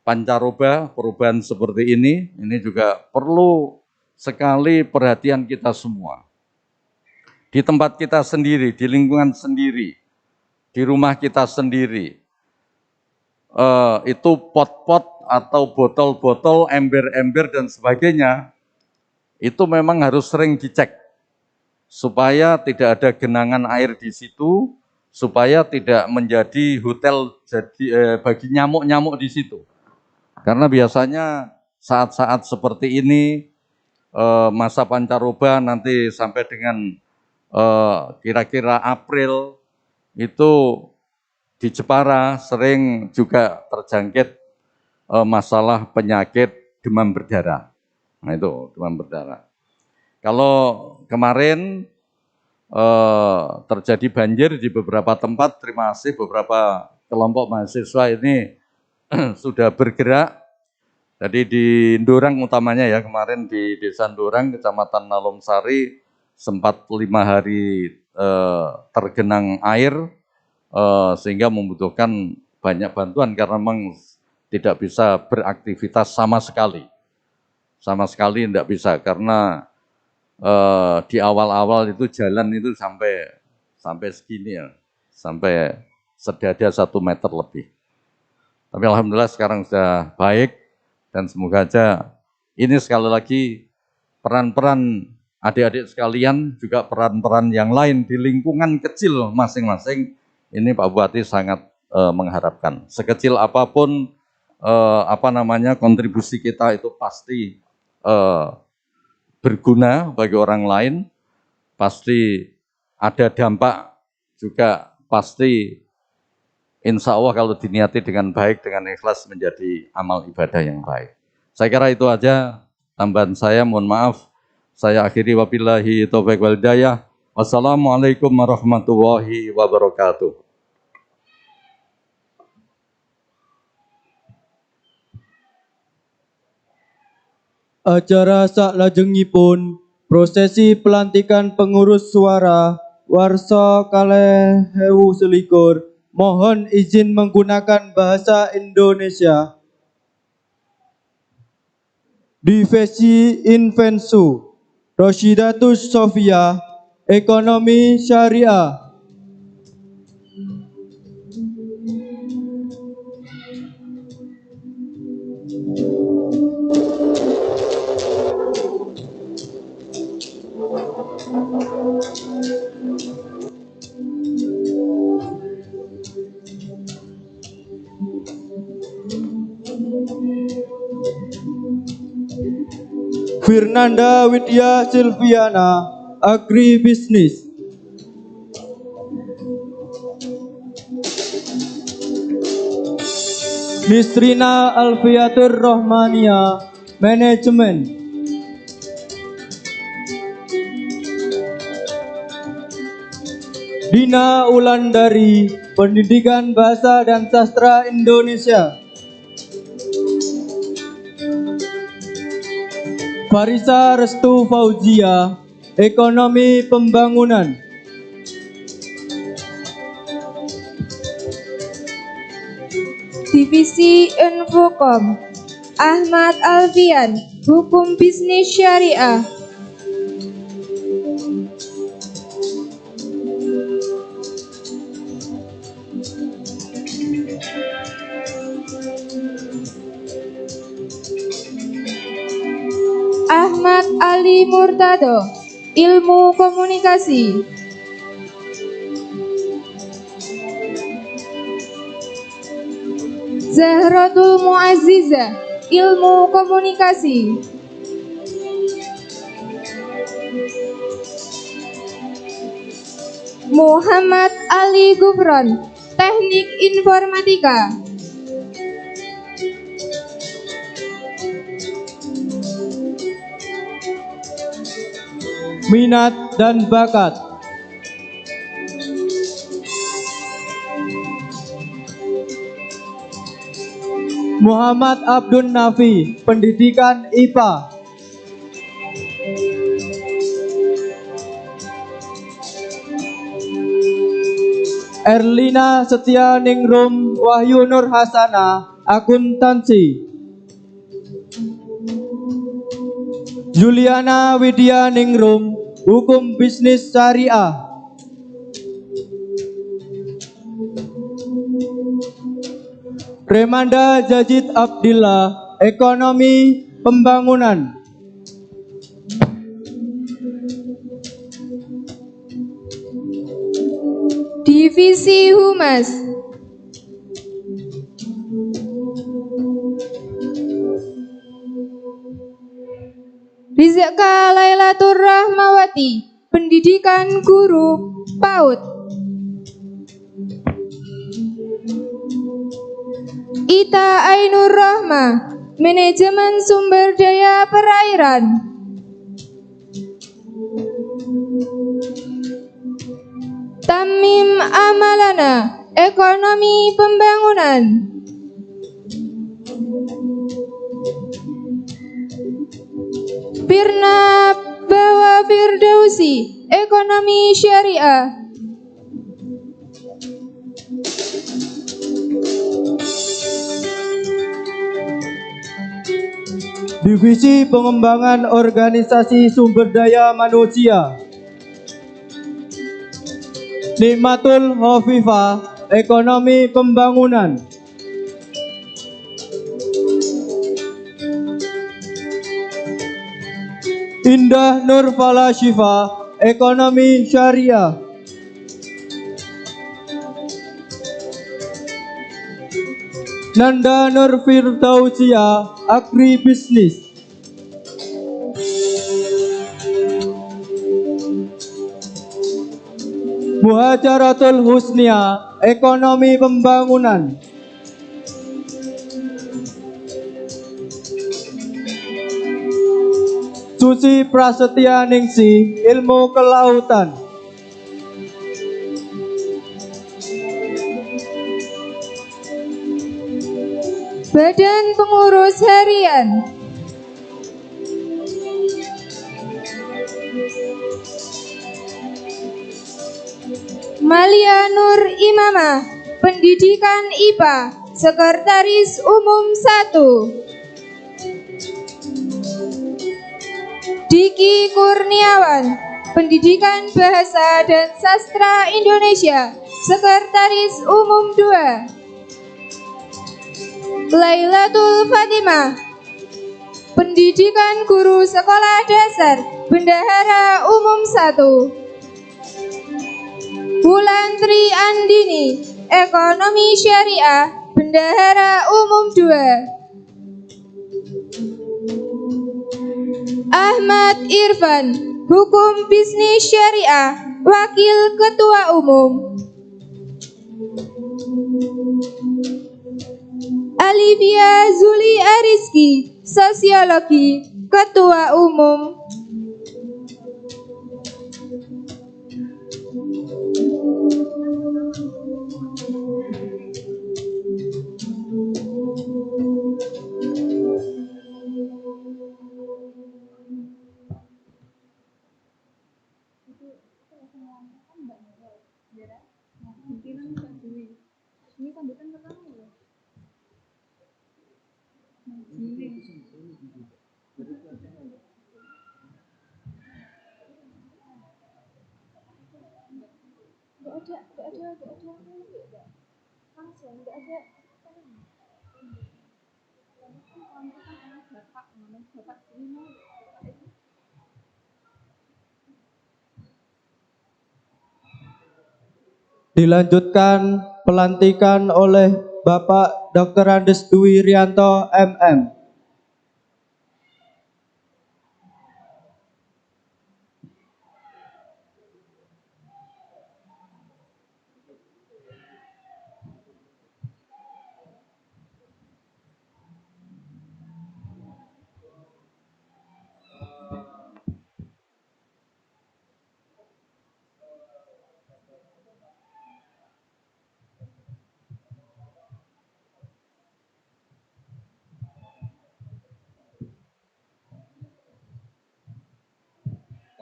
pancaroba, perubahan seperti ini juga perlu sekali perhatian kita semua. Di tempat kita sendiri, di lingkungan sendiri, di rumah kita sendiri, itu pot-pot atau botol-botol, ember-ember dan sebagainya, itu memang harus sering dicek supaya tidak ada genangan air di situ, supaya tidak menjadi hotel bagi nyamuk-nyamuk di situ. Karena biasanya saat-saat seperti ini, masa pancaroba nanti sampai dengan kira-kira April, itu di Jepara sering juga terjangkit masalah penyakit demam berdarah. Nah itu demam berdarah. Kalau kemarin terjadi banjir di beberapa tempat, terima kasih beberapa kelompok mahasiswa ini sudah bergerak. Jadi di Ndorang utamanya ya, kemarin di Desa Ndorang, Kecamatan Nalomsari, sempat 5 hari tergenang air, sehingga membutuhkan banyak bantuan karena memang tidak bisa beraktivitas sama sekali. Sama sekali tidak bisa, karena di awal-awal itu jalan itu sampai segini ya, sampai sedada 1 meter lebih. Tapi alhamdulillah sekarang sudah baik, dan semoga aja ini sekali lagi peran-peran adik-adik sekalian, juga peran-peran yang lain di lingkungan kecil masing-masing, ini Pak Bupati sangat mengharapkan. Sekecil apapun kontribusi kita itu pasti berguna bagi orang lain, pasti ada dampak juga, pasti insya Allah kalau diniati dengan baik, dengan ikhlas menjadi amal ibadah yang baik. Saya kira itu aja tambahan saya, mohon maaf. Saya akhiri wabillahi taufiq wal hidayah. Wassalamualaikum warahmatullahi wabarakatuh. Acara saklajengipun prosesi pelantikan pengurus suara warsa kalih 2021. Mohon izin menggunakan bahasa Indonesia. Divisi Invensu Roshidatus Sofia, Ekonomi Syariah. Fernanda Widya Silviana, Agribisnis. Nisrina Alfiatur Rohmania, Manajemen. Dina Ulandari, Pendidikan Bahasa dan Sastra Indonesia. Farisa Restu Fauzia, Ekonomi Pembangunan. Divisi Infokom, Ahmad Alfian, Hukum Bisnis Syariah. Fitri Murtado, Ilmu Komunikasi. Zahratul Muazzizah, Ilmu Komunikasi. Muhammad Ali Gufron, Teknik Informatika. Minat dan bakat. Muhammad Abdun Nafi, Pendidikan IPA. Erlina Setia Ningrum Wahyu Nur Hasana, Akuntansi. Juliana Widya Ningrum, Hukum Bisnis Syariah. Remanda Jajid Abdillah, Ekonomi Pembangunan. Divisi Humas. Rizka Lailatur Rahmawati, Pendidikan Guru PAUD. Ita Ainur Rahma, Manajemen Sumber Daya Perairan. Tamim Amalana, Ekonomi Pembangunan. Firna Bawa Firdausi, Ekonomi Syariah. Divisi Pengembangan Organisasi Sumber Daya Manusia. Nikmatul Hovifah, Ekonomi Pembangunan. Indah Nur Falashifa, Ekonomi Syariah. Nanda Nur Firdausia, Agribisnis. Muhajaratul Husnia, Ekonomi Pembangunan. Susi Prasetya Ningsih, Ilmu Kelautan. Badan Pengurus Harian. Malia Nur Imamah, Pendidikan IPA, Sekretaris Umum 1. Diki Kurniawan, Pendidikan Bahasa dan Sastra Indonesia, Sekretaris Umum 2. Lailatul Fatimah, Pendidikan Guru Sekolah Dasar, Bendahara Umum 1. Wulantri Andini, Ekonomi Syariah, Bendahara Umum 2. Ahmad Irfan, Hukum Bisnis Syariah, Wakil Ketua Umum. Alivia Zuli Ariski, Sosiologi, Ketua Umum. Dilanjutkan pelantikan oleh Bapak Dr. Andes Dwi Rianto MM.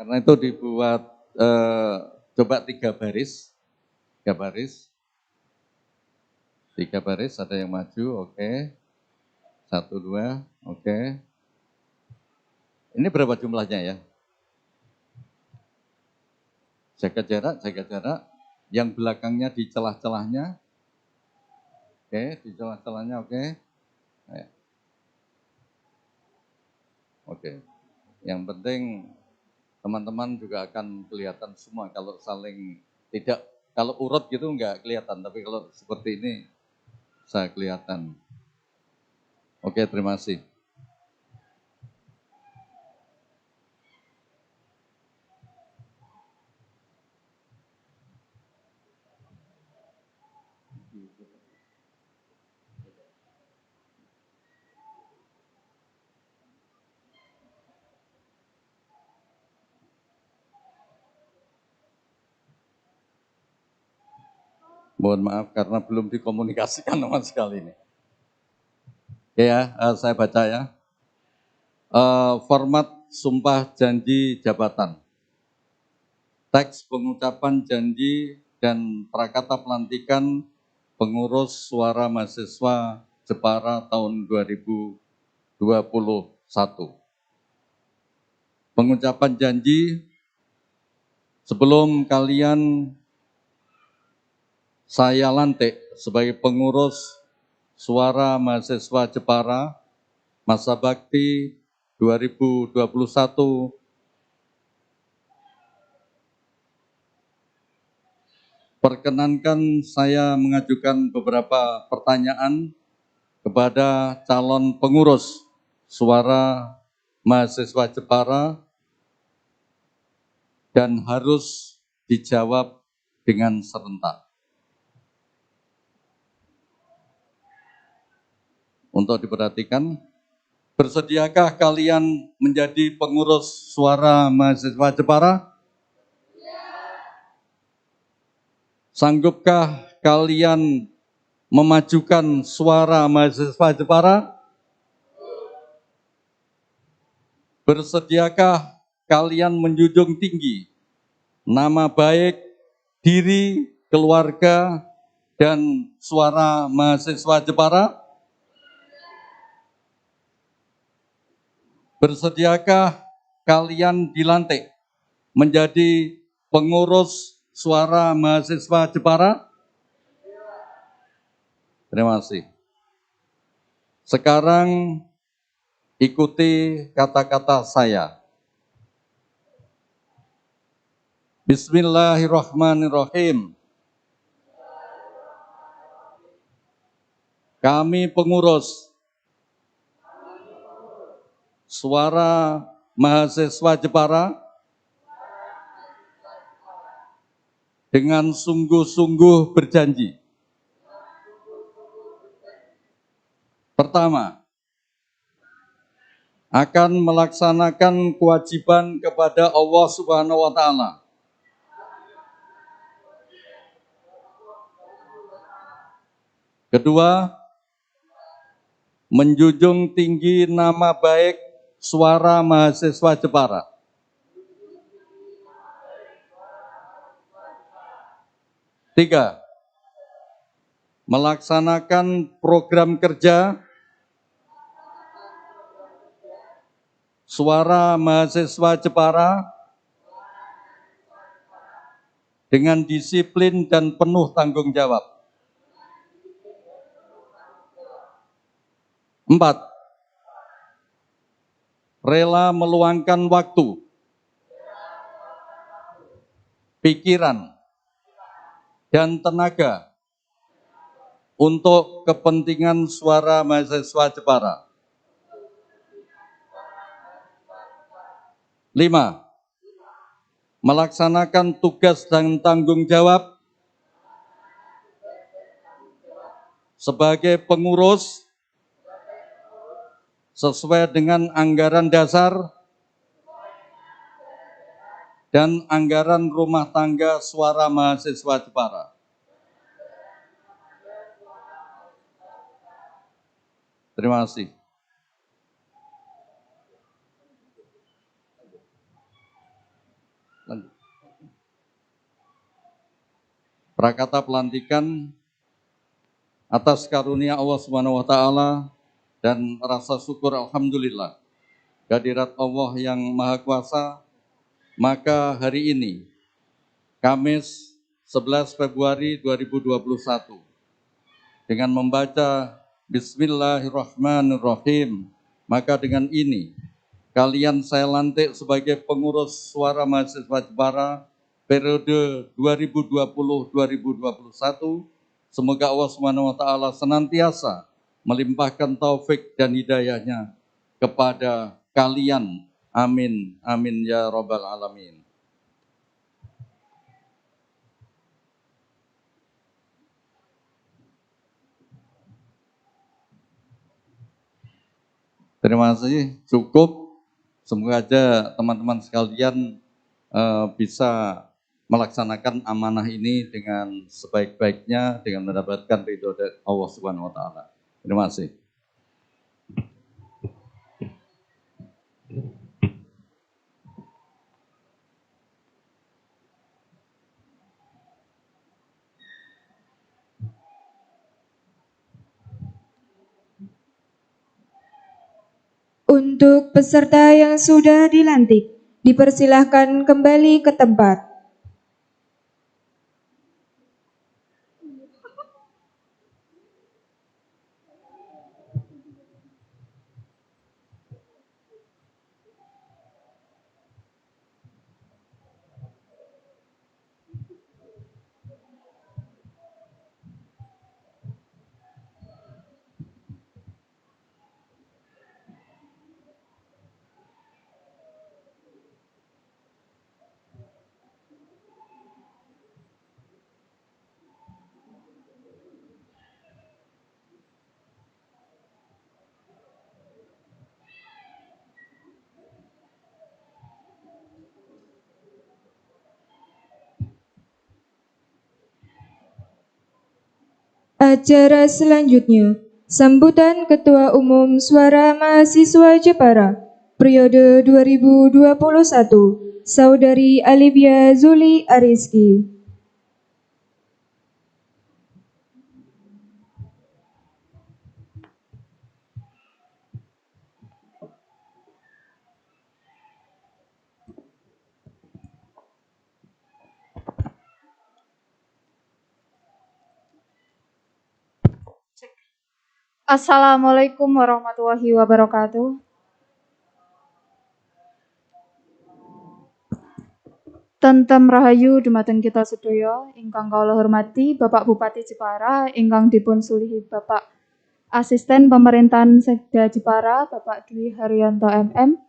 Karena itu dibuat coba 3 baris, 3 baris, ada yang maju, oke. 1, 2, oke. Ini berapa jumlahnya ya? Jaga jarak. Yang belakangnya di celah-celahnya, oke, di celah-celahnya, oke. Oke. Yang penting teman-teman juga akan kelihatan semua kalau saling tidak, kalau urut gitu enggak kelihatan, tapi kalau seperti ini saya kelihatan. Oke, terima kasih. Mohon maaf karena belum dikomunikasikan sama sekali ini. Oke ya, saya baca ya. Format sumpah janji jabatan. Teks pengucapan janji dan prakata pelantikan pengurus suara mahasiswa Jepara tahun 2021. Pengucapan janji, sebelum kalian saya lantik sebagai pengurus suara mahasiswa Jepara masa bakti 2021, perkenankan saya mengajukan beberapa pertanyaan kepada calon pengurus suara mahasiswa Jepara dan harus dijawab dengan serentak. Untuk diperhatikan, bersediakah kalian menjadi pengurus suara mahasiswa Jepara? Sanggupkah kalian memajukan suara mahasiswa Jepara? Bersediakah kalian menjunjung tinggi nama baik diri, keluarga, dan suara mahasiswa Jepara? Bersediakah kalian dilantik menjadi pengurus suara mahasiswa Jepara? Terima kasih. Sekarang ikuti kata-kata saya. Bismillahirrahmanirrahim. Kami pengurus suara mahasiswa Jepara dengan sungguh-sungguh berjanji. Pertama, akan melaksanakan kewajiban kepada Allah Subhanahu wa Ta'ala. Kedua, menjunjung tinggi nama baik suara mahasiswa Jepara. Tiga, melaksanakan program kerja suara mahasiswa Jepara dengan disiplin dan penuh tanggung jawab. 4, rela meluangkan waktu, pikiran, dan tenaga untuk kepentingan suara mahasiswa Jepara. 5. Melaksanakan tugas dan tanggung jawab sebagai pengurus sesuai dengan anggaran dasar dan anggaran rumah tangga suara mahasiswa Jepara. Terima kasih. Prakata pelantikan atas karunia Allah Subhanahu wa taala dan rasa syukur alhamdulillah kehadirat Allah yang Maha Kuasa, maka hari ini Kamis 11 Februari 2021 dengan membaca Bismillahirrahmanirrahim, maka dengan ini kalian saya lantik sebagai pengurus suara mahasiswa Jepara periode 2020-2021. Semoga Allah Subhanahu wa taala senantiasa melimpahkan taufik dan hidayahnya kepada kalian. Amin. Amin ya rabbal alamin. Terima kasih, cukup. Semoga aja teman-teman sekalian bisa melaksanakan amanah ini dengan sebaik-baiknya dengan mendapatkan ridho dari Allah Subhanahu wa taala. Terima kasih. Untuk peserta yang sudah dilantik, dipersilahkan kembali ke tempat. Acara selanjutnya, sambutan Ketua Umum Suara Mahasiswa Jepara, periode 2021, Saudari Alivia Zuli Ariski. Assalamualaikum warahmatullahi wabarakatuh. Tentem rahayu dumateng kita sedaya ingkang kawula hormati Bapak Bupati Jepara ingkang dipun sulihi Bapak Asisten Pemerintahan Sekda Jepara Bapak Dwi Haryanto MM.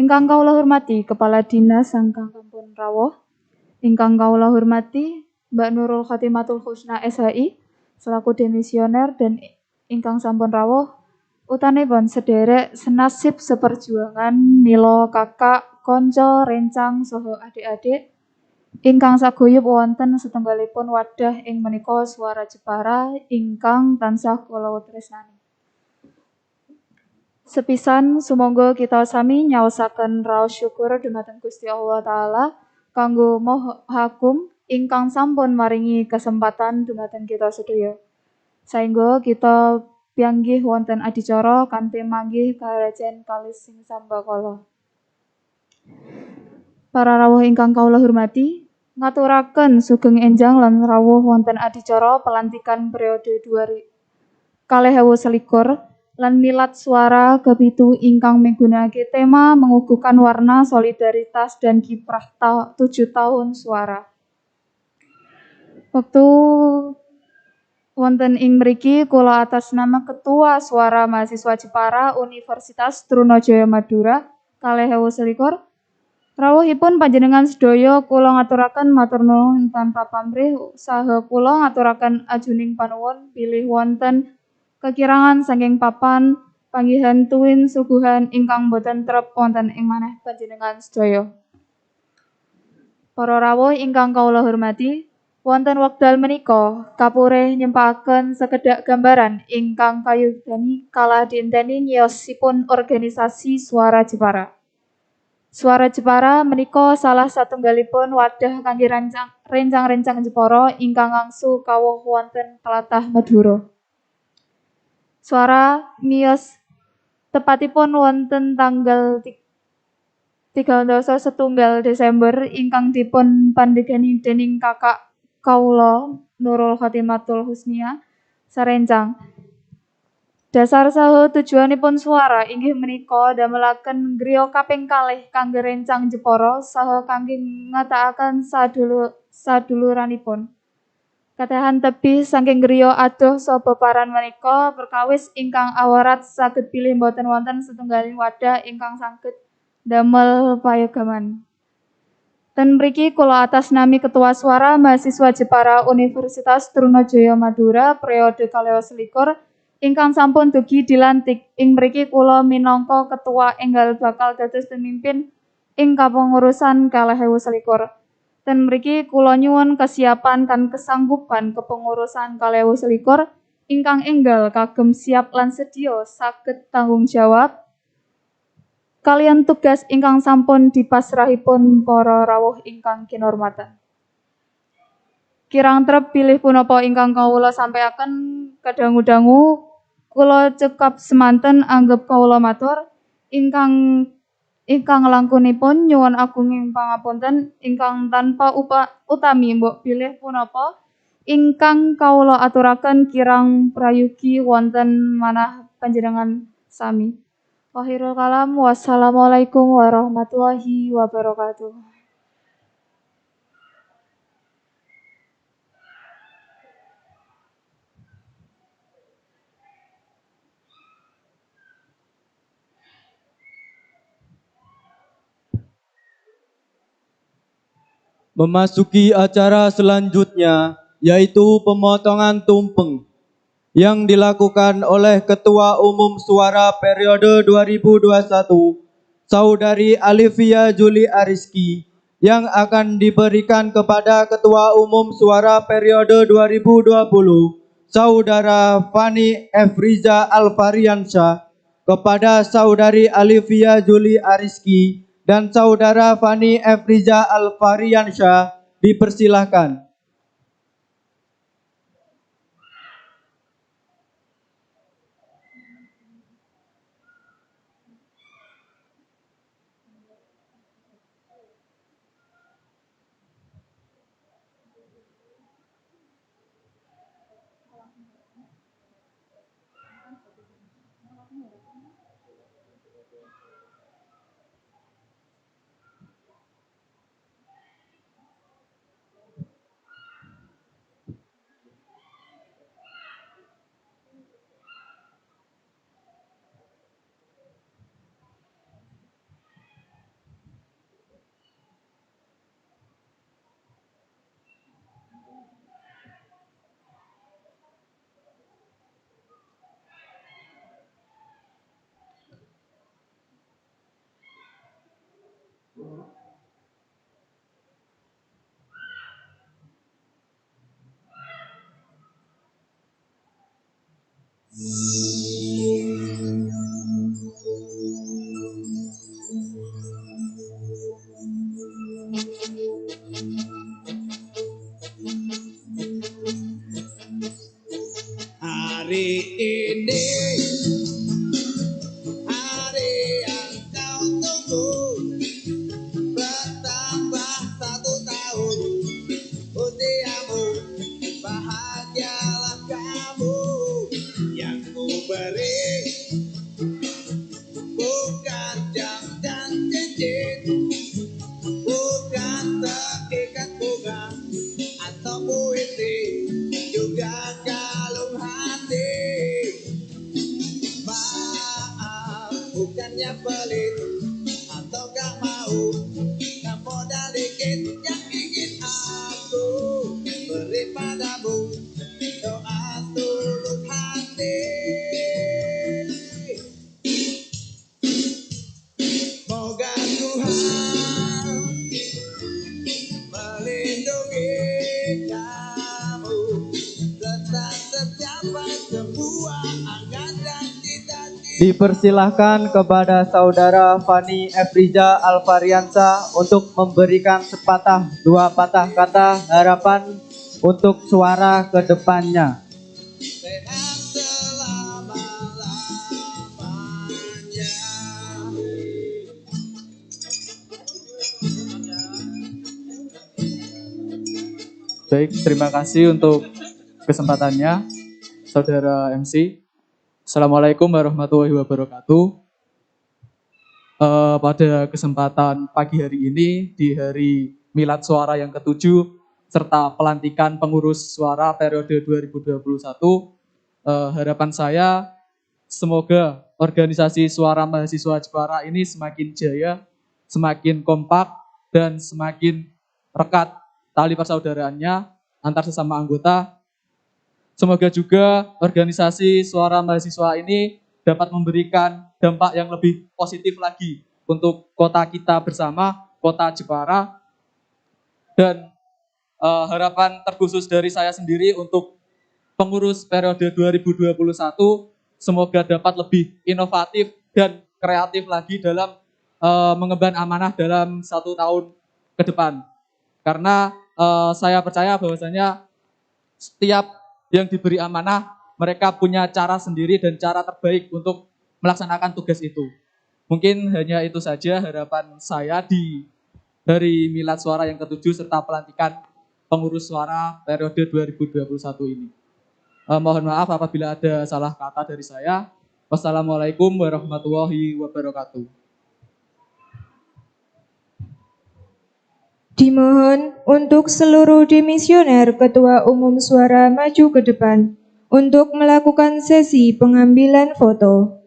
Ingkang kawula hormati Kepala Dinas Sangkang Kampung Rawuh. Ingkang kawula hormati Mbak Nurul Khotimatul Husna SHI selaku demisioner dan ingkang sampun rawuh utanipun sederek senasib seperjuangan mila kakak, konco, rencang saha adik-adik ingkang saguyub wonten setunggalipun wadah ing menika Suara Jepara ingkang tansah kula tresnani. Sepisan sumangga kita sami nyaosaken raos syukur dumateng Gusti Allah taala kanggo Maha Agung ingkang sampun maringi kesempatan dumateng kita sedaya. Saengga kita pianggih wonten adicara kanthi manggih karajan kalis sing sambakala. Para rawuh ingkang kawula hormati, ngaturaken sugeng enjang lan rawuh wonten adicara pelantikan periode 2021 lan milad suara kepitu ingkang migunakaken tema mengukuhkan warna solidaritas dan kiprah 7 tahun suara. Wektu wonten ing mriki kula atas nama Ketua Suara Mahasiswa Jepara Universitas Trunajaya Madura kalih ewu selikur rawuhipun panjenengan sedaya kula ngaturaken matur nuwun tanpa pamrih saha kula ngaturaken ajuning panuwun bilih wonten kekirangan saking papan panggihan tuwin suguhan ingkang boten trep wonten ing maneh panjenengan sedaya. Para rawuh ingkang kawula hormati, wonten wekdal menika kapurih nyempahaken sekedhak gambaran ingkang kayugdani kala dienteni nyiosipun organisasi Suara Jepara. Suara Jepara menika salah satunggalipun wadah kangge rencang-rencang Jepara ingkang ngangsu kawuh wonten tlatah Madura. Suara miyos tepatipun wonten tanggal 31 Desember ingkang dipun pandegani dening kakak kawula Nurul Khotimatul Husnia sarencang. Dasar saha tujuanipun Suara inggih menika damelaken griya kaping kalih kangge rencang Jepara saha kangge ngatakaken saduluranipun. Katahan tebih saking griya adoh sapa paran menika perkawis ingkang awarat saged bilih boten wonten setunggaling wadah ingkang saged damel payogaman. Ten mriki kula atas nami Ketua Suara Mahasiswa Jepara Universitas Trunajaya Madura periode 2021 ingkang sampun dugi dilantik ing mriki kula minangka ketua enggal bakal dados pemimpin ing kapengurusan 2021. Ten mriki kula nyuwun kesiapan kan kesanggupan kepengurusan 2021 ingkang enggal kagem siap lan sedia saged tanggung jawab kalian tugas ingkang sampun dipasrahipun para rawuh ingkang kinurmatan. Kirang trep bilih punapa ingkang kawula sampaiaken kadang-dangu kula cekap semanten anggep kawula matur ingkang langkunipun nyuwun agunging pangapunten ingkang tanpa utami mbok bilih punapa ingkang kawula aturaken kirang prayogi wonten manah panjenengan sami. Akhirul kalam, wassalamualaikum warahmatullahi wabarakatuh. Memasuki acara selanjutnya, yaitu pemotongan tumpeng yang dilakukan oleh Ketua Umum Suara periode 2021, Saudari Alivia Juli Ariski, yang akan diberikan kepada Ketua Umum Suara periode 2020, Saudara Fani Efriza Alfariansyah, kepada Saudari Alivia Juli Ariski dan Saudara Fani Efriza Alfariansyah dipersilahkan. Hari ini hari yang kau tunggu, bertambah 1 tahun usiamu, bahagialah kamu. Yang ku beri bukan jam dan cincin, bukan sekikat bunga atau puisi, bukannya pelit atau gak mau, nah modal dikit yang ingin aku beri padamu doa tulus hati. Moga Tuhan melindungi kamu tetap tercapai semua angan dan cita-cita. Dipersilahkan kepada Saudara Fani Efriza Alvariansa untuk memberikan sepatah dua patah kata harapan untuk suara ke depannya. Sehat selama-lamanya. Baik, terima kasih untuk kesempatannya, Saudara MC. Assalamualaikum warahmatullahi wabarakatuh. Pada kesempatan pagi hari ini, di hari Milad Suara yang ke-7, serta pelantikan pengurus suara periode 2021, harapan saya semoga organisasi Suara Mahasiswa Jepara ini semakin jaya, semakin kompak, dan semakin rekat tali persaudaraannya antar sesama anggota. Semoga juga organisasi Suara Mahasiswa ini dapat memberikan dampak yang lebih positif lagi untuk kota kita bersama, kota Jepara. Dan harapan terkhusus dari saya sendiri untuk pengurus periode 2021, semoga dapat lebih inovatif dan kreatif lagi dalam mengemban amanah dalam 1 tahun ke depan. Karena saya percaya bahwasanya setiap yang diberi amanah, mereka punya cara sendiri dan cara terbaik untuk melaksanakan tugas itu. Mungkin hanya itu saja harapan saya di hari Milad Suara yang ke-7 serta pelantikan pengurus suara periode 2021 ini. Mohon maaf apabila ada salah kata dari saya. Wassalamualaikum warahmatullahi wabarakatuh. Dimohon untuk seluruh dimisioner Ketua Umum Suara maju ke depan untuk melakukan sesi pengambilan foto.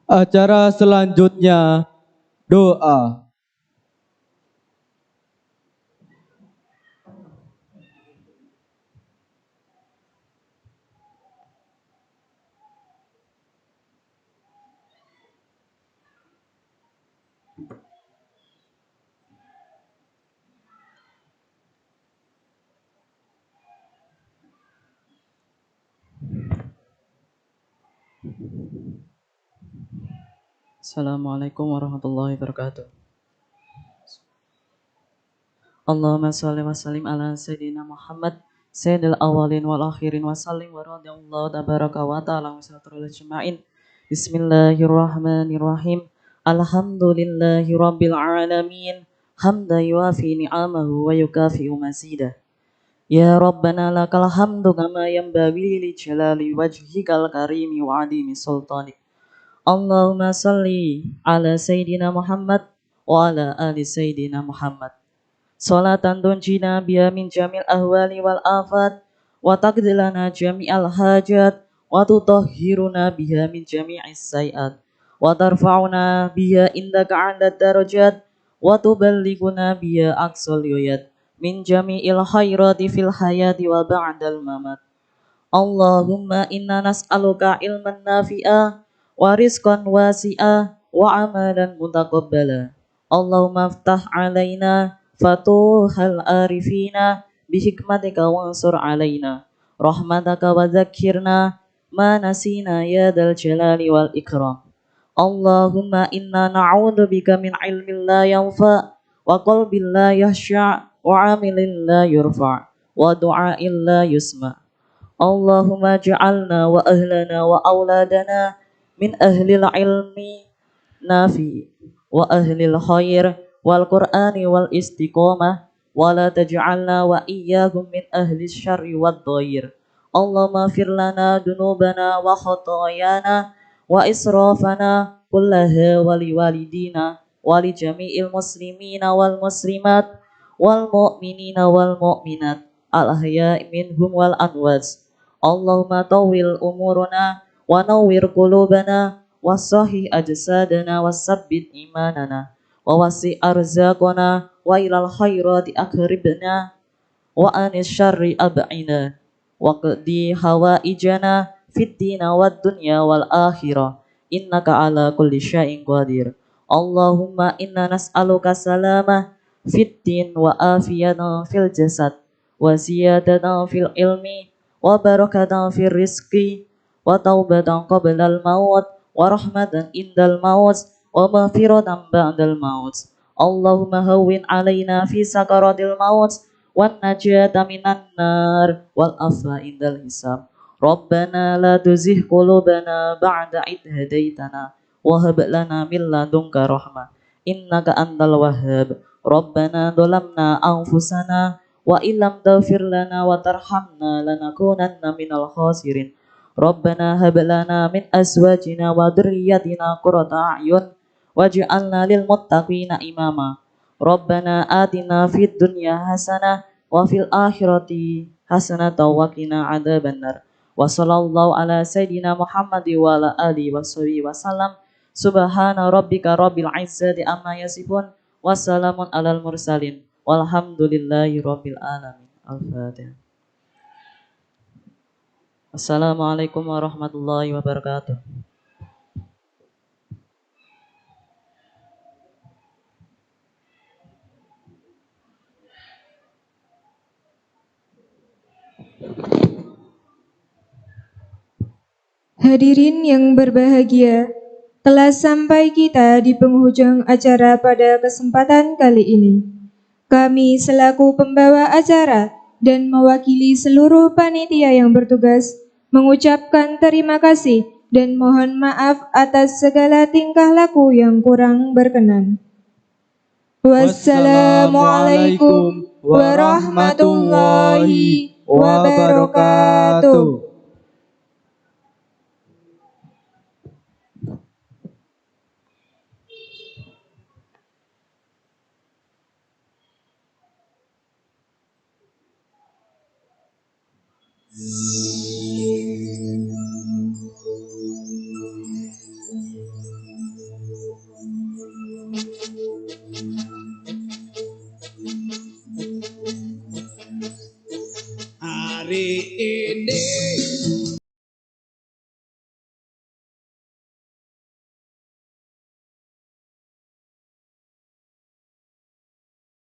Acara selanjutnya doa. Assalamualaikum warahmatullahi wabarakatuh. Allahumma sholli wa sallim ala sayyidina Muhammad sayyidil awalin wal akhirin wa sallim wa radiyallahu tabaraka wa ta'ala wa sallatul ajma'in. Bismillahirrahmanirrahim. Alhamdulillahi rabbil alamin. Hamda yuafi ni'amahu wa yukafi'u mazidah. Ya Rabbana lakal hamdu kama yanbaghi li jalali wajhikal karimi wa adimi sultanik. Allahumma salli ala Sayyidina Muhammad wa ala ali Sayyidina Muhammad. Salatan tunjina biha min jamil ahwali wal afat wa taqdilana jami'al hajat وتطهرنا بها من جميع السيئات وترفعنا بها عندك أعلى الدرجات وتبلغنا بها أقصى الغايات من جميع الخيرات في الحياة وبعد الممات. اللهم إنا نسألك علما نافعا ورزقا واسعا وعملا متقبلا. اللهم افتح علينا فتوح العارفين بحكمتك وانصر علينا رحمتك وذكرنا ما نسينا يا ذا الجلال والإكرام. اللهم إنا نعوذ بك من علم لا ينفع وقلب لا يخشع وعمل لا يرفع ودعاء لا يسمع. اللهم اجعلنا وأهلنا وأولادنا من أهل العلم نافع وأهل الخير والقرآن والاستقامة ولا تجعلنا وإياهم من أهل الشر والضير. اللهم اغفر لنا ذنوبنا وخطايانا وإسرافنا كلها ولوالدينا ولجميع المسلمين والمسلمات والمؤمنين والمؤمنات الأحياء منهم والأموات. اللهم طول أمورنا ونور قلوبنا وصحح أجسادنا وثبت إيماننا ووسع أرزاقنا وإلى الخيرات أقربنا وعن الشر أبعنا وقضي حوائجنا في الدين والدنيا والآخرة إنك على كل شيء قدير. اللهم إنا نسألك سلامة في الدين وعافية في الجسد وزيادة في العلم وبركة في الرزق وتوبة قبل الموت ورحمة عند الموت ومغفرة بعد الموت. اللهم هون علينا في سكرات الموت والنجاة من النار والعفو عند الحساب. ربنا لا تزغ قلوبنا بعد إذ هديتنا وهب لنا من لدنك رحمة إنك أنت الوهاب. ربنا ظلمنا أنفسنا وإن لم تغفر لنا وترحمنا لنكونن من الخاسرين. ربنا هب لنا من أزواجنا وذريتنا قرة أعين واجعلنا للمتقين إماما. ربنا آتنا في الدنيا حسنة وفي الآخرة حسنة وقنا عذاب النار. وصلى الله على سيدنا محمد وعلى آله وصحبه وسلم. سبحان ربك رب العزة عما يصفون وسلام على المرسلين والحمد لله رب العالمين. الفاتحة. Assalamualaikum warahmatullahi wabarakatuh. Hadirin yang berbahagia, telah sampai kita di penghujung acara pada kesempatan kali ini. Kami selaku pembawa acara dan mewakili seluruh panitia yang bertugas mengucapkan terima kasih dan mohon maaf atas segala tingkah laku yang kurang berkenan. Wassalamualaikum warahmatullahi wabarakatuh. Z